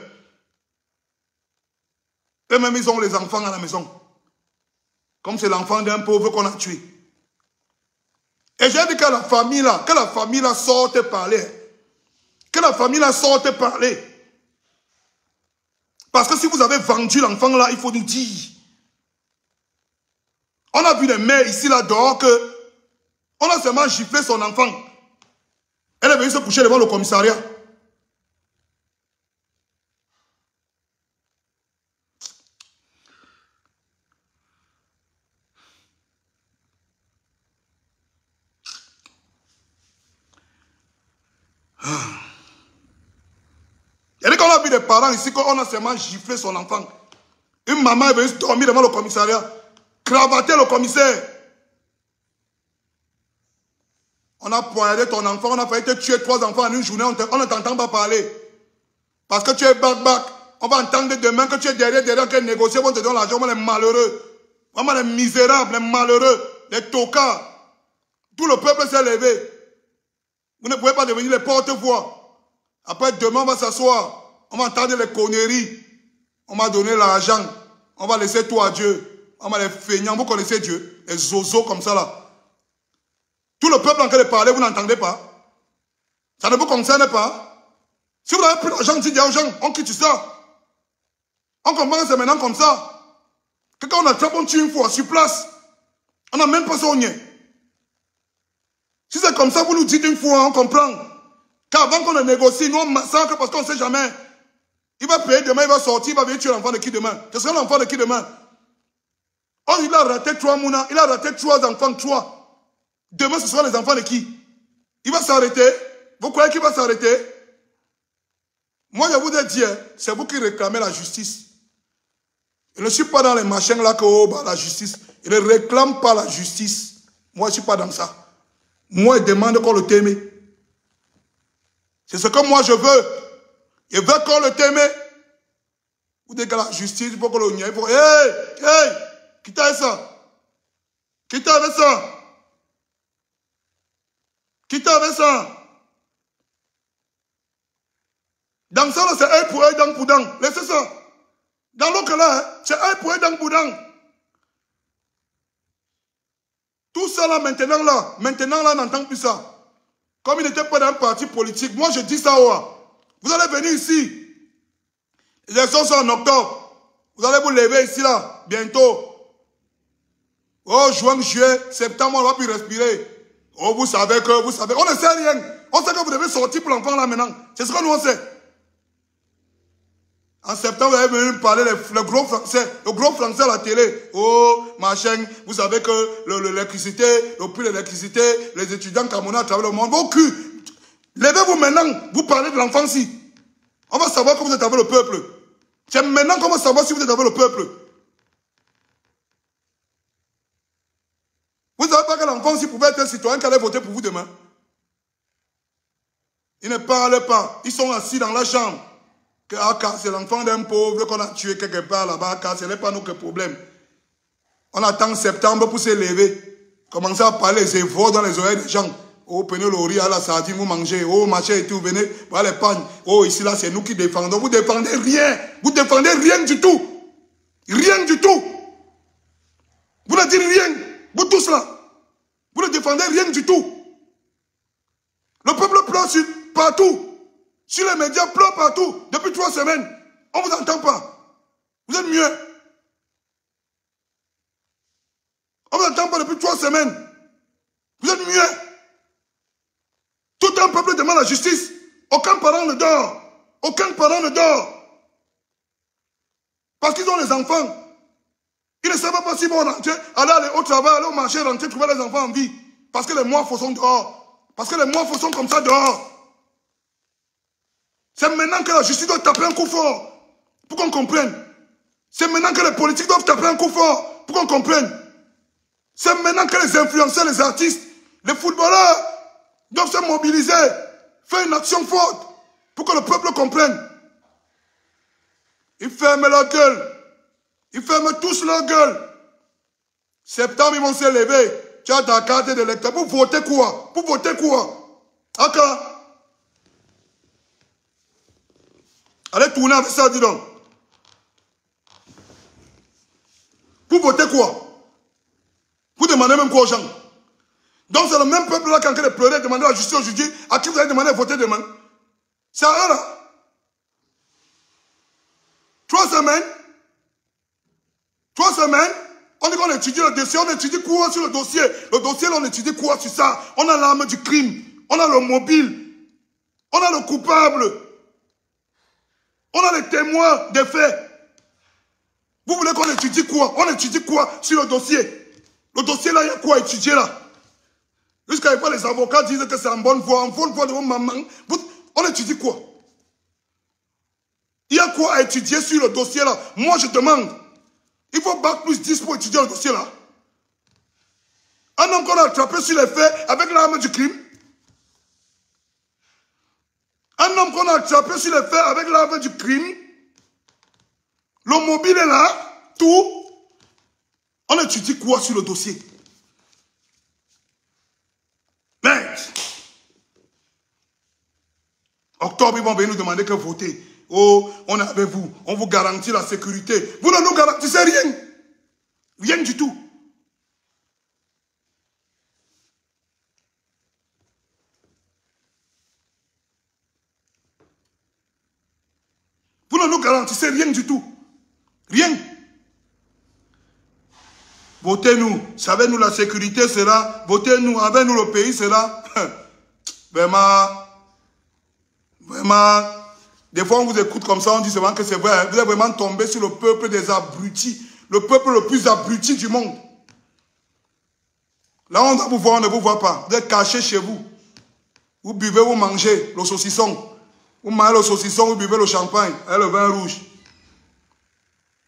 Eux-mêmes, ils ont les enfants à la maison. Comme c'est l'enfant d'un pauvre qu'on a tué. Et j'ai dit que la famille là sorte parler. Que la famille là sorte parler. Parce que si vous avez vendu l'enfant là, il faut nous dire. On a vu des mères ici là dehors que on a seulement giflé son enfant. Elle est venue se coucher devant le commissariat. Il y a qu'on a vu des parents ici qu'on a seulement giflé son enfant. Une maman est venue dormir devant le commissariat, cravater le commissaire. On a poignardé ton enfant, on a failli te tuer 3 enfants en une journée, on ne t'entend pas parler. Parce que tu es back. On va entendre demain que tu es derrière, que négocier, on te donne l'argent, on est malheureux. On est misérables, les malheureux, les tocards. Tout le peuple s'est levé. Vous ne pouvez pas devenir les porte-voix. Après, demain, on va s'asseoir. On va entendre les conneries. On va donner l'argent. On va laisser tout à Dieu. On va les feignants. Vous connaissez Dieu. Les zozos comme ça là. Tout le peuple en train de parler, vous n'entendez pas. Ça ne vous concerne pas. Si vous n'avez plus d'argent, dites aux gens, on quitte ça. On comprend que c'est maintenant comme ça. Que quand on attrape, on tue une fois sur place. On n'a même pas ça au nez. Si c'est comme ça, vous nous dites une fois, on comprend. Car avant qu'on le négocie, nous on massacre parce qu'on ne sait jamais. Il va payer demain, il va sortir, il va venir tuer l'enfant de qui demain? Ce sera l'enfant de qui demain? Oh, il a raté 3 mouna, il a raté 3 enfants, 3. Demain, ce sera les enfants de qui? Il va s'arrêter? Vous croyez qu'il va s'arrêter? Moi, je vous ai dit, c'est vous qui réclamez la justice. Je ne suis pas dans les machins là que oh, bah, la justice. Je ne réclame pas la justice. Moi, je ne suis pas dans ça. Moi, je demande qu'on le t'aime. C'est ce que moi, je veux. Je veux qu'on le t'aime. Vous dites que la justice, il faut qu'on le nie. Il faut... Hey, quittez ça. Quittez avec ça. Quittez avec ça. Dans ça, c'est œil pour œil, dent pour dent. Laissez ça. Dans l'autre là, c'est œil pour œil, dent pour dent. Tout ça là, maintenant là, on n'entend plus ça. Comme il n'était pas dans un parti politique, moi je dis ça, vous allez venir ici. Les élections sont en octobre. Vous allez vous lever ici là, bientôt. Oh, juin, juillet, septembre, on ne va plus respirer. Oh, vous savez, on ne sait rien. On sait que vous devez sortir pour l'enfant là maintenant. C'est ce que nous on sait. En septembre, vous allez venir parler le gros français à la télé. Oh, machin, vous savez que l'électricité, le prix de l'électricité, les étudiants camerounais à travers le monde, vos culs. Levez-vous maintenant, vous parlez de l'enfant-ci. On va savoir que vous êtes avec le peuple. C'est maintenant qu'on va savoir si vous êtes avec le peuple. Vous ne savez pas que l'enfant-ci pouvait être un citoyen qui allait voter pour vous demain. Ils ne parlent pas. Ils sont assis dans la chambre. Que c'est l'enfant d'un pauvre qu'on a tué quelque part là-bas, car ce n'est pas notre problème. On attend septembre pour se lever. Commencer à parler les évaux dans les oreilles des gens. Oh, prenez le riz à la sardine, vous mangez. Oh, machin et tout, venez, voilà les pagnes. Oh, ici là, c'est nous qui défendons. Vous défendez rien. Vous défendez rien du tout. Rien du tout. Vous ne dites rien. Vous tous là. Vous ne défendez rien du tout. Le peuple pleure partout. Sur les médias, pleure partout. Depuis 3 semaines. On ne vous entend pas. Vous êtes mieux. On ne vous entend pas depuis 3 semaines. Vous êtes mieux. Tout un peuple demande la justice. Aucun parent ne dort. Aucun parent ne dort. Parce qu'ils ont les enfants. Ils ne savent pas s'ils vont rentrer, aller au travail, aller au marché, rentrer, trouver les enfants en vie. Parce que les mois sont dehors. Parce que les mois sont comme ça dehors. C'est maintenant que la justice doit taper un coup fort. Pour qu'on comprenne. C'est maintenant que les politiques doivent taper un coup fort. Pour qu'on comprenne. C'est maintenant que les influenceurs, les artistes, les footballeurs doivent se mobiliser. Faire une action forte. Pour que le peuple comprenne. Ils ferment leur gueule. Ils ferment tous leur gueule. Septembre, ils vont se lever. Tu as ta carte d'électeur. Pour voter quoi? Pour voter quoi? Ok. Allez tourner avec ça, dis donc. Pour voter quoi? Pour demander même quoi aux gens? Donc c'est le même peuple là qui est en train de pleurer, demander la justice aujourd'hui. À qui vous allez demander de voter demain? C'est à eux là. 3 semaines. 3 semaines. On dit qu'on étudie le dossier. On étudie quoi sur le dossier? Le dossier là, on étudie quoi sur ça? On a l'arme du crime. On a le mobile. On a le coupable. On a les témoins des faits. Vous voulez qu'on étudie quoi? On étudie quoi sur le dossier? Le dossier là, il y a quoi à étudier là? Jusqu'à fois les avocats disent que c'est en bonne voie de vos mamans. On étudie quoi? Il y a quoi à étudier sur le dossier là? Moi je demande. Il faut bac plus 10 pour étudier le dossier là. Un homme qu'on a attrapé sur les faits avec l'arme du crime. Un homme qu'on a attrapé sur les faits avec l'arme du crime. Le mobile est là. Tout. On étudie quoi sur le dossier? Mais, octobre, ils vont venir nous demander que voter. Oh, on est avec vous. On vous garantit la sécurité. Vous ne nous garantissez rien. Rien du tout. Vous ne nous garantissez rien du tout. Rien. Votez-nous. Savez-nous la sécurité sera. Votez-nous. Avec nous le pays sera. Vraiment. Vraiment. Des fois on vous écoute comme ça. On dit seulement que c'est vrai. Vous êtes vraiment tombé sur le peuple des abrutis. Le peuple le plus abruti du monde. Là on doit vous voir. On ne vous voit pas. Vous êtes caché chez vous. Vous buvez, vous mangez le saucisson. Vous mangez le saucisson, vous buvez le champagne et le vin rouge.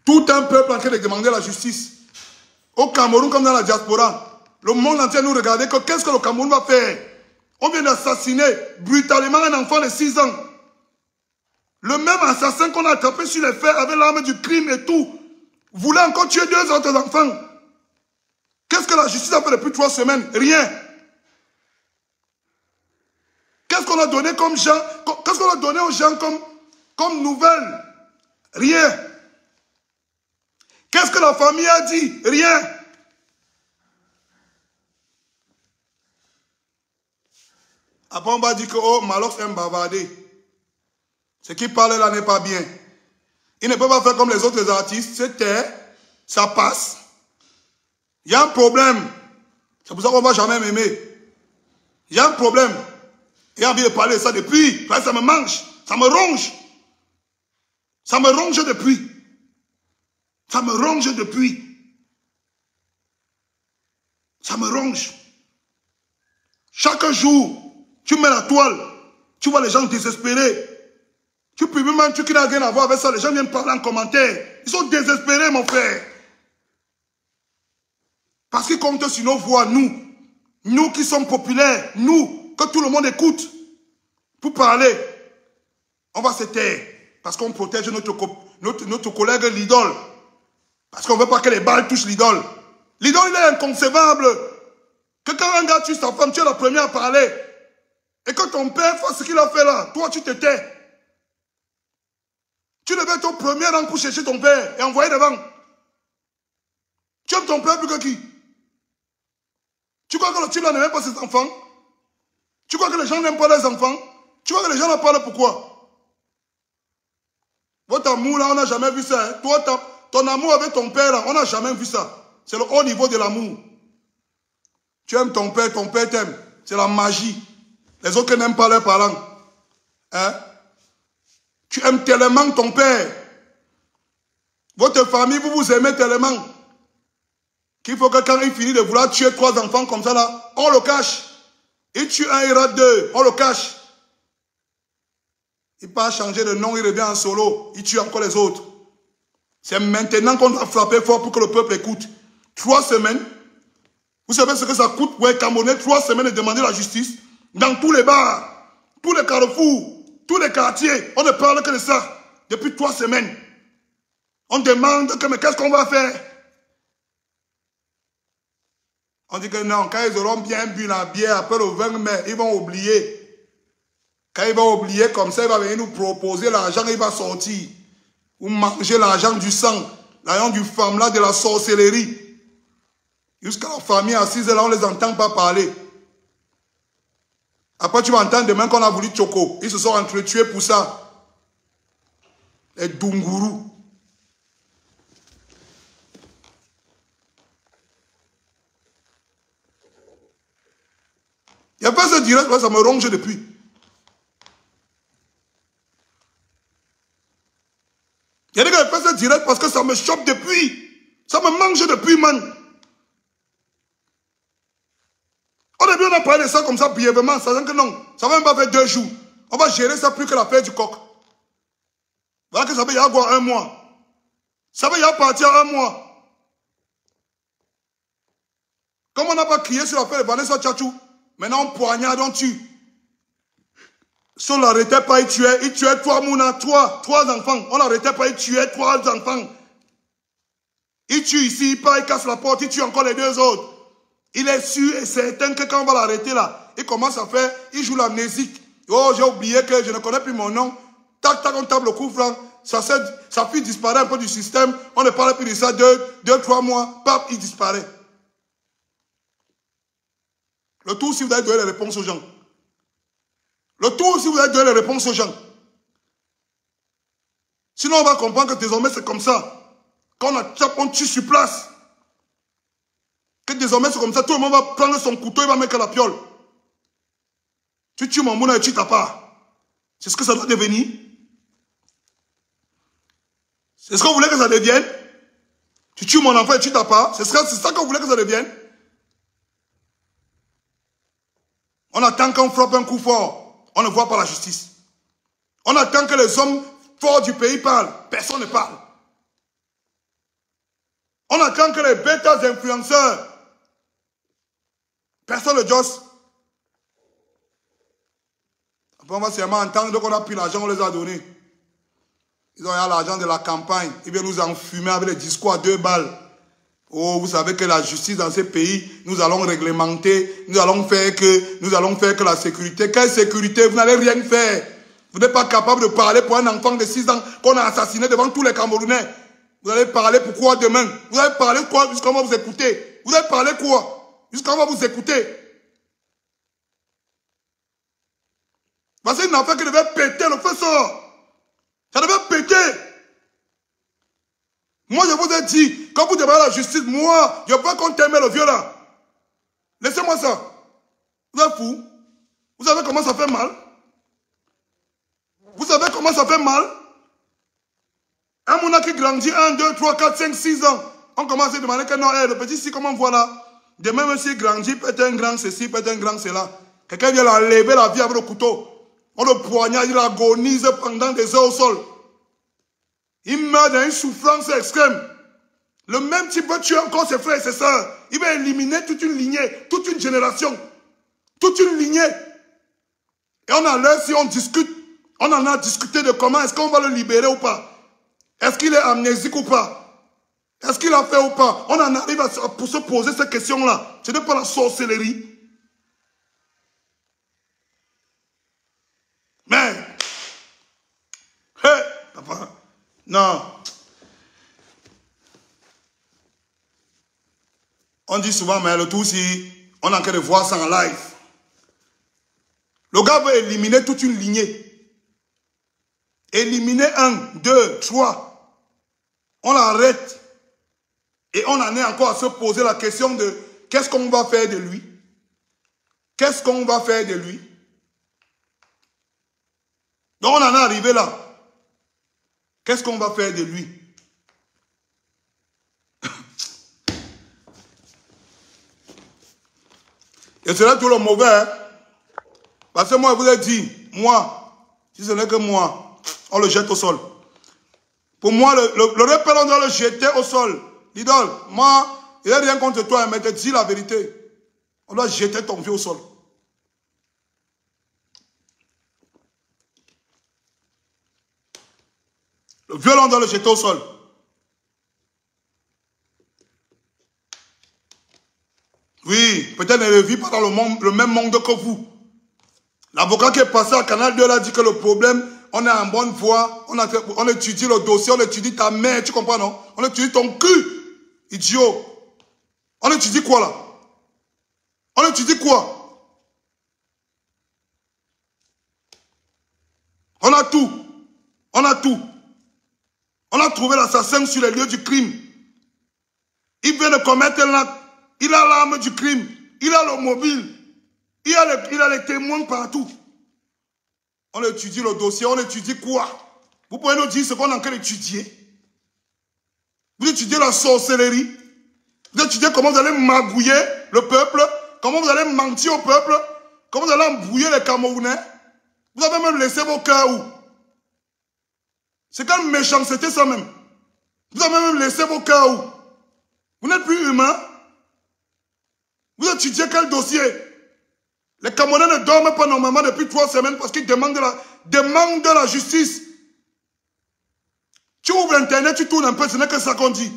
Tout un peuple en train de demander la justice. Au Cameroun comme dans la diaspora, le monde entier nous regarde que qu'est-ce que le Cameroun va faire? On vient d'assassiner brutalement un enfant de 6 ans. Le même assassin qu'on a attrapé sur les faits avec l'arme du crime et tout, voulait encore tuer 2 autres enfants. Qu'est-ce que la justice a fait depuis 3 semaines? Rien. Qu'est-ce qu'on a donné comme gens? Qu'est-ce qu'on a donné aux gens comme nouvelle? Rien. Qu'est-ce que la famille a dit? Rien. Après on va dire que oh, Malox aime bavarder. Ce qui parle là n'est pas bien. Il ne peut pas faire comme les autres artistes. C'est terre, ça passe. Il y a un problème. C'est pour ça qu'on ne va jamais m'aimer. Il y a un problème. J'ai envie de parler de ça depuis. Ça me mange. Ça me ronge. Ça me ronge depuis. Ça me ronge depuis. Ça me ronge. Chaque jour, tu mets la toile. Tu vois les gens désespérés. Tu publies même un truc qui n'a rien à voir avec ça. Les gens viennent parler en commentaire. Ils sont désespérés, mon frère. Parce qu'ils comptent sur nos voix, nous. Nous qui sommes populaires. Nous, que tout le monde écoute. Pour parler. On va se taire. Parce qu'on protège notre collègue l'idole. Parce qu'on ne veut pas que les balles touchent l'idole. L'idole, il est inconcevable. Que quand un gars tue sa femme, tu es la première à parler. Et que ton père fasse ce qu'il a fait là, toi tu te tais. Tu devais être au premier rang pour chercher ton père et envoyer devant. Tu aimes ton père plus que qui? Tu crois que le type là n'aime pas ses enfants? Tu crois que les gens n'aiment pas les enfants? Tu crois que les gens en parlent pourquoi? Votre amour là, on n'a jamais vu ça. Hein? Toi, ton amour avec ton père là, on n'a jamais vu ça. C'est le haut niveau de l'amour. Tu aimes ton père t'aime. C'est la magie. Les autres n'aiment pas leurs parents. Hein? Tu aimes tellement ton père. Votre famille, vous vous aimez tellement. qu'il faut que quand il finit de vouloir tuer 3 enfants comme ça là, on le cache. Il tue un, il rate 2, on le cache. Il part changer de nom, il revient en solo, il tue encore les autres. C'est maintenant qu'on doit frapper fort pour que le peuple écoute. 3 semaines. Vous savez ce que ça coûte pour un Camerounais 3 semaines de demander la justice? Dans tous les bars, tous les carrefours, tous les quartiers, on ne parle que de ça. Depuis 3 semaines. On demande que, mais qu'est-ce qu'on va faire? On dit que non, quand ils auront bien bu la bière après le 20 mai, ils vont oublier. Quand ils vont oublier comme ça, il va venir nous proposer l'argent, il va sortir. Ou manger l'argent du sang, l'argent du femme-là, de la sorcellerie. Jusqu'à la famille assise là, on ne les entend pas parler. Après, tu vas entendre demain qu'on a voulu Tchoko. Ils se sont entretués pour ça. Les Dungourous. Il n'y a pas ce direct, là, ça me ronge depuis. Il y a des gars qui font ce direct parce que ça me chope depuis. Ça me mange depuis, man. Au début, on a parlé de ça comme ça brièvement, sachant que non, ça va même pas faire 2 jours. On va gérer ça plus que l'affaire du coq. Voilà que ça va y avoir 1 mois. Ça va y partir 1 mois. Comme on n'a pas crié sur l'affaire de Vanessa Tchatchou, maintenant on poignarde, on tue. Si on l'arrêtait pas, il tuait 3 mouna, 3 enfants. On l'arrêtait pas, il tuait 3 enfants. Il tue ici, il part, il casse la porte, il tue encore les 2 autres. Il est sûr et certain que quand on va l'arrêter là, il commence à faire, il joue l'amnésique. Oh, j'ai oublié que je ne connais plus mon nom. Tac, tac, on tape le coup franc. Sa fille disparaît un peu du système. On ne parle plus de ça 2-3 mois. Pap, il disparaît. Le tout, si vous avez donné les réponses aux gens. Le tout, si vous avez donné les réponses aux gens. Sinon, on va comprendre que désormais, c'est comme ça. Quand on tue sur place. Que désormais, c'est comme ça. Tout le monde va prendre son couteau, il va mettre à la piole. Tu tues mon mouna et tu t'as pas. C'est ce que ça doit devenir. C'est ce que vous voulez que ça devienne. Tu tues mon enfant et tu t'as pas. C'est ça que vous voulez que ça devienne. On attend qu'on frappe un coup fort. On ne voit pas la justice. On attend que les hommes forts du pays parlent. Personne ne parle. On attend que les bêtas influenceurs. Personne ne josse. Après, on va seulement entendre qu'on a pris l'argent, on les a donnés. Ils ont eu l'argent de la campagne. Ils viennent nous enfumer avec des discours à 2 balles. Oh, vous savez que la justice dans ces pays, nous allons réglementer, nous allons faire que la sécurité. Quelle sécurité? Vous n'allez rien faire. Vous n'êtes pas capable de parler pour un enfant de 6 ans qu'on a assassiné devant tous les Camerounais. Vous allez parler pourquoi demain? Vous allez parler quoi jusqu'à on va vous écouter? Vous allez parler quoi jusqu'à on va vous écouter? Parce que c'est une affaire qui devait péter, le feu sort. Ça devait péter. Moi, je vous ai dit, quand vous demandez la justice, moi, je veux qu'on t'aime le vieux là. Laissez-moi ça. Vous êtes fou? Vous savez comment ça fait mal? Vous savez comment ça fait mal? Un mouna qui grandit 1, 2, 3, 4, 5, 6 ans. On commence à demander que non, le petit, si comment on voit là. Demain, même s'il grandit, peut-être un grand ceci, peut-être un grand cela. Quelqu'un vient l'enlever la vie avec le couteau. On le poignarde, il agonise pendant des heures au sol. Il meurt dans une souffrance extrême. Le même type va tuer encore ses frères et ses sœurs. Il va éliminer toute une lignée, toute une génération. Toute une lignée. Et on a l'air, si on discute, on en a discuté de comment est-ce qu'on va le libérer ou pas. Est-ce qu'il est amnésique ou pas? Est-ce qu'il a fait ou pas? On en arrive à se poser ces questions-là. Ce n'est pas la sorcellerie. Mais, hey, papa, non. On dit souvent, mais le tout, si on est en train de voir ça en live. Le gars veut éliminer toute une lignée. Éliminer 1, 2, 3. On l'arrête. Et on en est encore à se poser la question de qu'est-ce qu'on va faire de lui? Qu'est-ce qu'on va faire de lui? Donc on en est arrivé là. Qu'est-ce qu'on va faire de lui? Et c'est là tout le mauvais. Hein? Parce que moi, je vous ai dit, moi, si ce n'est que moi, on le jette au sol. Pour moi, le repère, on doit le jeter au sol. L'idole, moi, il n'y a rien contre toi, mais te dis la vérité. On doit jeter ton vieux au sol. Le violon, on doit le jeter au sol. Oui, peut-être ne vit pas dans le même monde que vous. L'avocat qui est passé à Canal 2 a dit que le problème, on est en bonne voie, on étudie le dossier, on étudie ta mère, tu comprends, non? On étudie ton cul, idiot. On étudie quoi là? On étudie quoi? On a tout. On a tout. On a trouvé l'assassin sur les lieux du crime. Il vient de commettre un acte. Il a l'arme du crime. Il a le mobile. Il a les témoins partout. On étudie le dossier. On étudie quoi? Vous pouvez nous dire ce qu'on est en train d'étudier? Vous étudiez la sorcellerie. Vous étudiez comment vous allez magouiller le peuple. Comment vous allez mentir au peuple. Comment vous allez embrouiller les Camerounais. Vous avez même laissé vos cœurs où? C'est quelle méchanceté ça même. Vous avez même laissé vos cœurs où? Vous n'êtes plus humain. Vous étudiez quel dossier? Les Camerounais ne dorment pas normalement depuis 3 semaines parce qu'ils demandent de la justice. Tu ouvres Internet, tu tournes un peu, ce n'est que ça qu'on dit.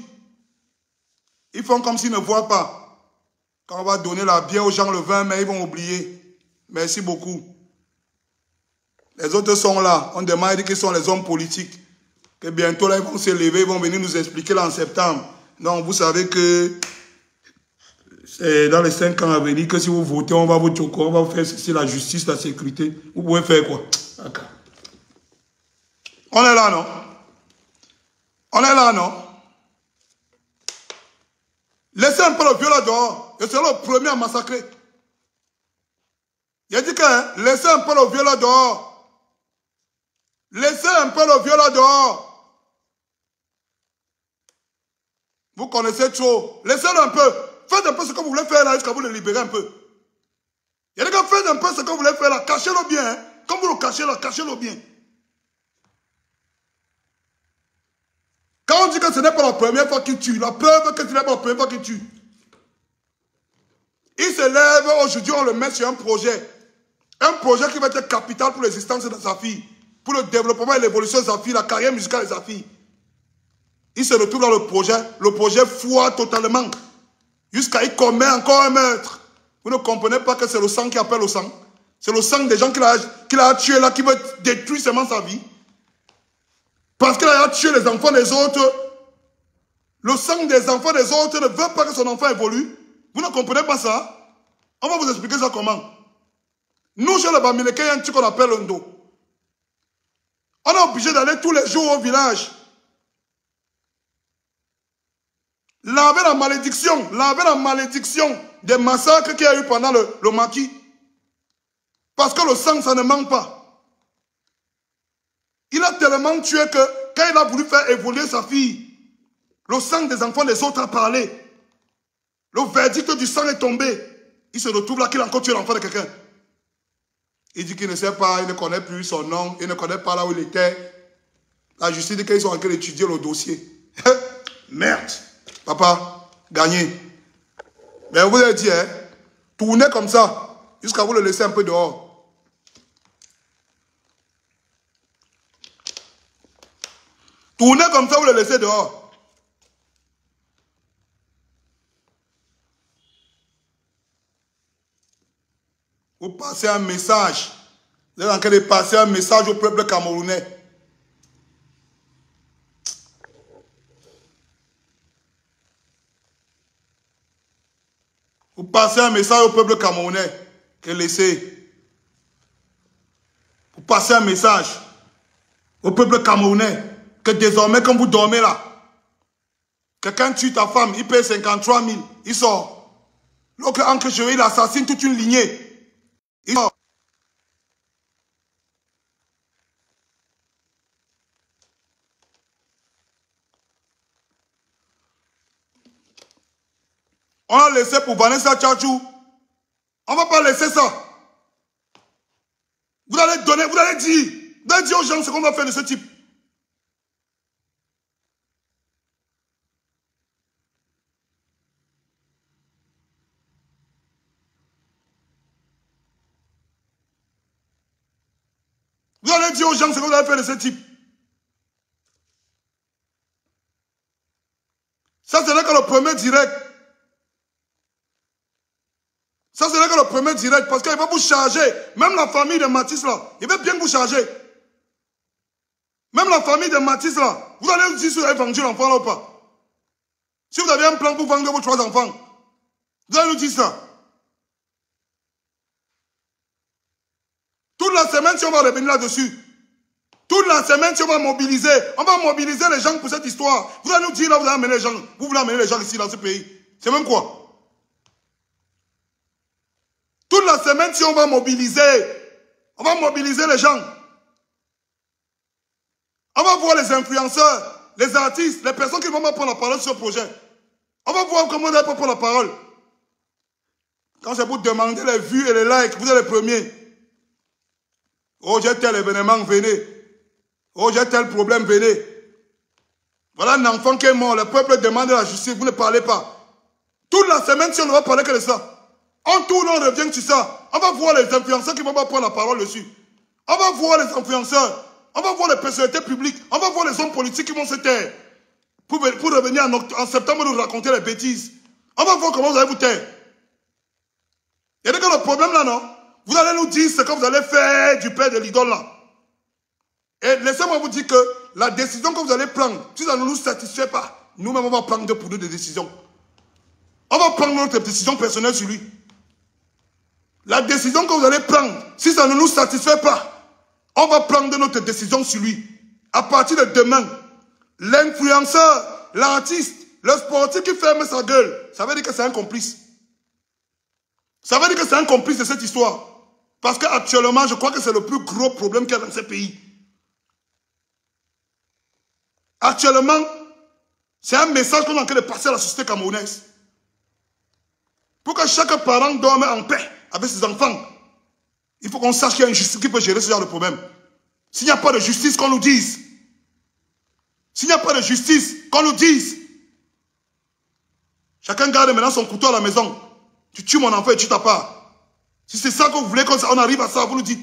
Ils font comme s'ils ne voient pas. Quand on va donner la bière aux gens le 20 mai, ils vont oublier. Merci beaucoup. Les autres sont là. On demande qu'ils sont les hommes politiques. Que bientôt là, ils vont s'élever, ils vont venir nous expliquer là en septembre. Donc vous savez que c'est dans les 5 ans à venir que si vous votez, on va vous choquer, on va vous faire ceci, la justice, la sécurité. Vous pouvez faire quoi? Okay. On est là, non? On est là, non? Laissez un peu le vieux là dehors. Je serai le premier à massacrer. Il a dit que hein, laissez un peu le vieux là dehors. Laissez un peu le vieux là dehors. Vous connaissez trop. Laissez-le un peu. Faites un peu ce que vous voulez faire là jusqu'à vous le libérer un peu. Il y a des gars, faites un peu ce que vous voulez faire là. Cachez-le bien. Hein. Comme vous le cachez là, cachez-le bien. Quand on dit que ce n'est pas la première fois qu'il tue, la preuve que ce n'est pas la première fois qu'il tue. Il se lève aujourd'hui, on le met sur un projet. Un projet qui va être capital pour l'existence de sa fille. Pour le développement et l'évolution de sa fille, la carrière musicale de sa fille. Il se retrouve dans le projet foire totalement. Jusqu'à il commet encore un meurtre. Vous ne comprenez pas que c'est le sang qui appelle au sang. C'est le sang des gens qu'il a tué là, qui veut détruire seulement sa vie. Parce qu'il a tué les enfants des autres. Le sang des enfants des autres ne veut pas que son enfant évolue. Vous ne comprenez pas ça? On va vous expliquer ça comment. Nous, chez les Bamileke, il y a un truc qu'on appelle un dos. On est obligé d'aller tous les jours au village. Laver la malédiction des massacres qu'il y a eu pendant le maquis. Parce que le sang, ça ne manque pas. Il a tellement tué que quand il a voulu faire évoluer sa fille, le sang des enfants des autres a parlé. Le verdict du sang est tombé. Il se retrouve là qu'il a encore tué l'enfant de quelqu'un. Il dit qu'il ne sait pas, il ne connaît plus son nom, il ne connaît pas là où il était. La justice dit qu'ils sont en train d'étudier le dossier. Merde. Papa, gagnez. Mais vous avez dit, hein, tournez comme ça, jusqu'à vous le laisser un peu dehors. Tournez comme ça, vous le laissez dehors. Vous passez un message. Vous êtes en train de passer un message au peuple camerounais. Vous passez un message au peuple camerounais que laissez. Vous passez un message au peuple camerounais que désormais, quand vous dormez là, quelqu'un tue ta femme, il paye 53 000, il sort. L'autre Ancre Cheveux, il assassine toute une lignée. Il sort. On a laissé pour Vanessa Tchatchou. On ne va pas laisser ça. Vous allez donner, vous allez dire aux gens ce qu'on va faire de ce type. Vous allez dire aux gens ce que vous allez faire de ce type. Ça, ce n'est que le premier direct. Ça, ce n'est que le premier direct. Parce qu'il va vous charger. Même la famille de Mathis, là, il va bien vous charger. Même la famille de Mathis, là, vous allez nous dire si vous avez vendu l'enfant là ou pas. Si vous avez un plan pour vendre vos 3 enfants, vous allez nous dire ça. Toute la semaine, si on va revenir là-dessus, toute la semaine, si on va mobiliser les gens pour cette histoire. Vous allez nous dire, là, vous allez amener les gens, vous voulez amener les gens ici, dans ce pays. C'est même quoi? Toute la semaine, si on va mobiliser les gens. On va voir les influenceurs, les artistes, les personnes qui vont pas prendre la parole sur ce projet. On va voir comment on va prendre la parole. Quand c'est pour demander les vues et les likes, vous êtes les premiers. Oh, j'ai tel événement, venez. Oh, j'ai tel problème, venez. Voilà un enfant qui est mort, le peuple demande la justice, vous ne parlez pas. Toute la semaine, si on ne va parler que de ça. On tourne, on revient sur ça. On va voir les influenceurs qui vont pas prendre la parole dessus. On va voir les influenceurs. On va voir les personnalités publiques. On va voir les hommes politiques qui vont se taire. Pour revenir en septembre nous raconter les bêtises. On va voir comment vous allez vous taire. Il y a que le problème là, non? Vous allez nous dire ce que vous allez faire du père de l'idole là. Et laissez-moi vous dire que la décision que vous allez prendre, si ça ne nous satisfait pas, nous-mêmes on va prendre pour nous des décisions. On va prendre notre décision personnelle sur lui. La décision que vous allez prendre, si ça ne nous satisfait pas, on va prendre notre décision sur lui. À partir de demain, l'influenceur, l'artiste, le sportif qui ferme sa gueule, ça veut dire que c'est un complice. Ça veut dire que c'est un complice de cette histoire. Parce qu'actuellement, je crois que c'est le plus gros problème qu'il y a dans ce pays. Actuellement, c'est un message qu'on est en train de passer à la société camerounaise. Pour que chaque parent dorme en paix avec ses enfants, il faut qu'on sache qu'il y a une justice qui peut gérer ce genre de problème. S'il n'y a pas de justice, qu'on nous dise. S'il n'y a pas de justice, qu'on nous dise. Chacun garde maintenant son couteau à la maison. Tu tues mon enfant et tu t'as pas. Si c'est ça que vous voulez, qu'on arrive à ça, vous nous dites.